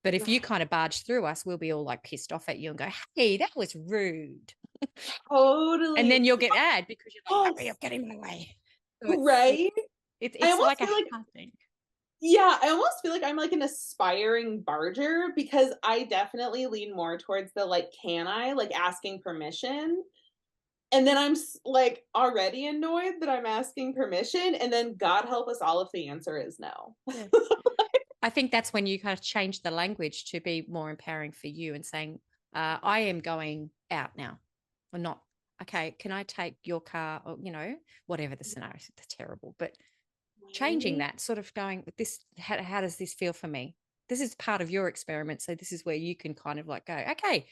But if you Right. kind of barge through us, we'll be all like pissed off at you and go, hey, that was rude. And then Totally. you'll get mad because you're like, hurry Yes. up, get in my way. So Right? I it's almost like a feel like hard thing. yeah, I almost feel like I'm like an aspiring barger because I definitely lean more towards the like, can I, like asking permission. And then like already annoyed that I'm asking permission. And then God help us all if the answer is no. Yeah. I think that's when you kind of change the language to be more empowering for you and saying, I am going out now. Or not, okay, can I take your car? Or, whatever the scenario is, it's terrible. But changing Right? that, sort of going, this, how does this feel for me? This is part of your experiment. So this is where you can kind of like go, okay,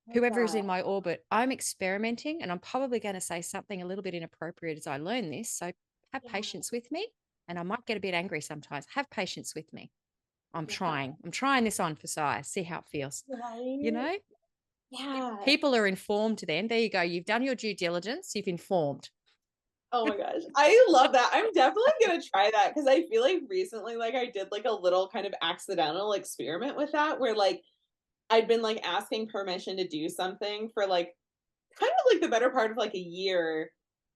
Love whoever is that. in my orbit, I'm experimenting and I'm probably going to say something a little bit inappropriate as I learn this. So have Yeah. patience with me. And I might get a bit angry sometimes. Have patience with me. I'm Love that. trying. I'm trying this on for size. See how it feels. You Right? know, Yeah. people are informed then. There you go. You've done your due diligence. You've informed. Oh my gosh. I love that. I'm definitely gonna try that because I feel like recently, like I did like a little kind of accidental experiment with that where like I'd been like asking permission to do something for like kind of like the better part of like a year.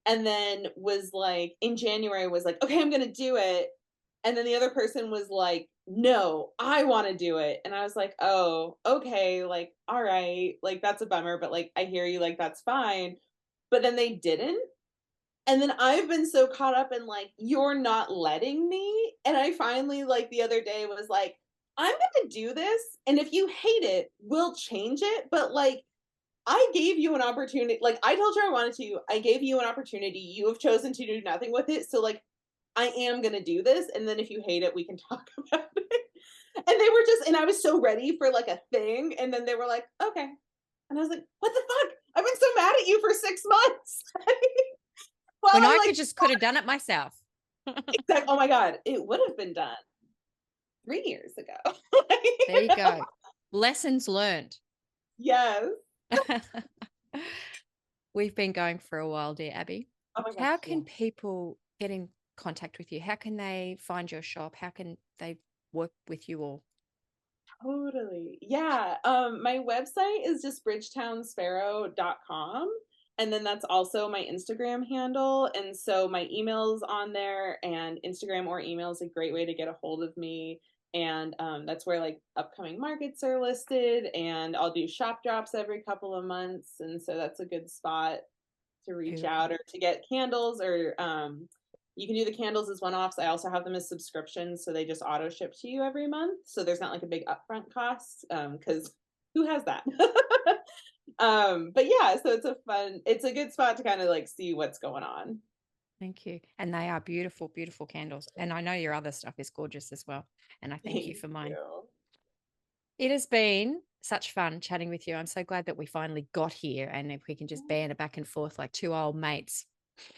And then was like in January was like, okay, I'm gonna do it. And then the other person was like, no, I want to do it. And I was like, oh, okay, like, all right, like that's a bummer, but like I hear you, like that's fine. But then they didn't. And then I've been so caught up in like, you're not letting me. And I finally, like the other day, was like, I'm going to do this. And if you hate it, we'll change it. But like, I gave you an opportunity. Like, I told you I wanted to. I gave you an opportunity. You have chosen to do nothing with it. So, like, I am going to do this. And then if you hate it, we can talk about it. And they were just, and I was so ready for like a thing. And then they were like, okay. And I was like, what the fuck? I've been so mad at you for 6 months. While When I'm I like, could have done it myself. exact oh my god, it would have been done 3 years ago. There you go. Lessons learned. Yes. We've been going for a while, dear Abby. Oh my gosh, How yeah. can people get in contact with you? How can they find your shop? How can they work with you all? Totally. Yeah. My website is just bridgetownsparrow.com. And then that's also my Instagram handle. And so my email's on there, and Instagram or email is a great way to get a hold of me. And that's where like upcoming markets are listed. And I'll do shop drops every couple of months. And so that's a good spot to reach Beautiful. out, or to get candles, or you can do the candles as one-offs. I also have them as subscriptions, so they just auto ship to you every month. So there's not like a big upfront cost, because who has that? But yeah, so it's a good spot to kind of like see what's going on. Thank you. And they are beautiful, beautiful candles. And I know your other stuff is gorgeous as well. And I thank you Thank for mine. you. It has been such fun chatting with you. I'm so glad that we finally got here and if we can just banter back and forth like two old mates.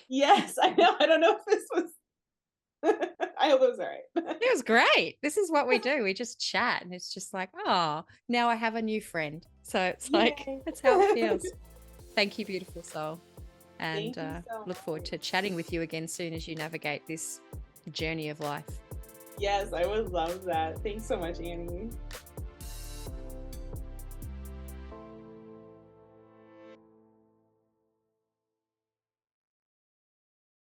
Yes, I know. I don't know if this was. I hope it was all right. It was great. This is what we do. We just chat and it's just like, oh, now I have a new friend. So it's like, Yay. that's how it feels. Thank you, beautiful soul. And Thank you so look forward to much. chatting with you again soon as you navigate this journey of life. Yes, I would love that. Thanks so much, Annie.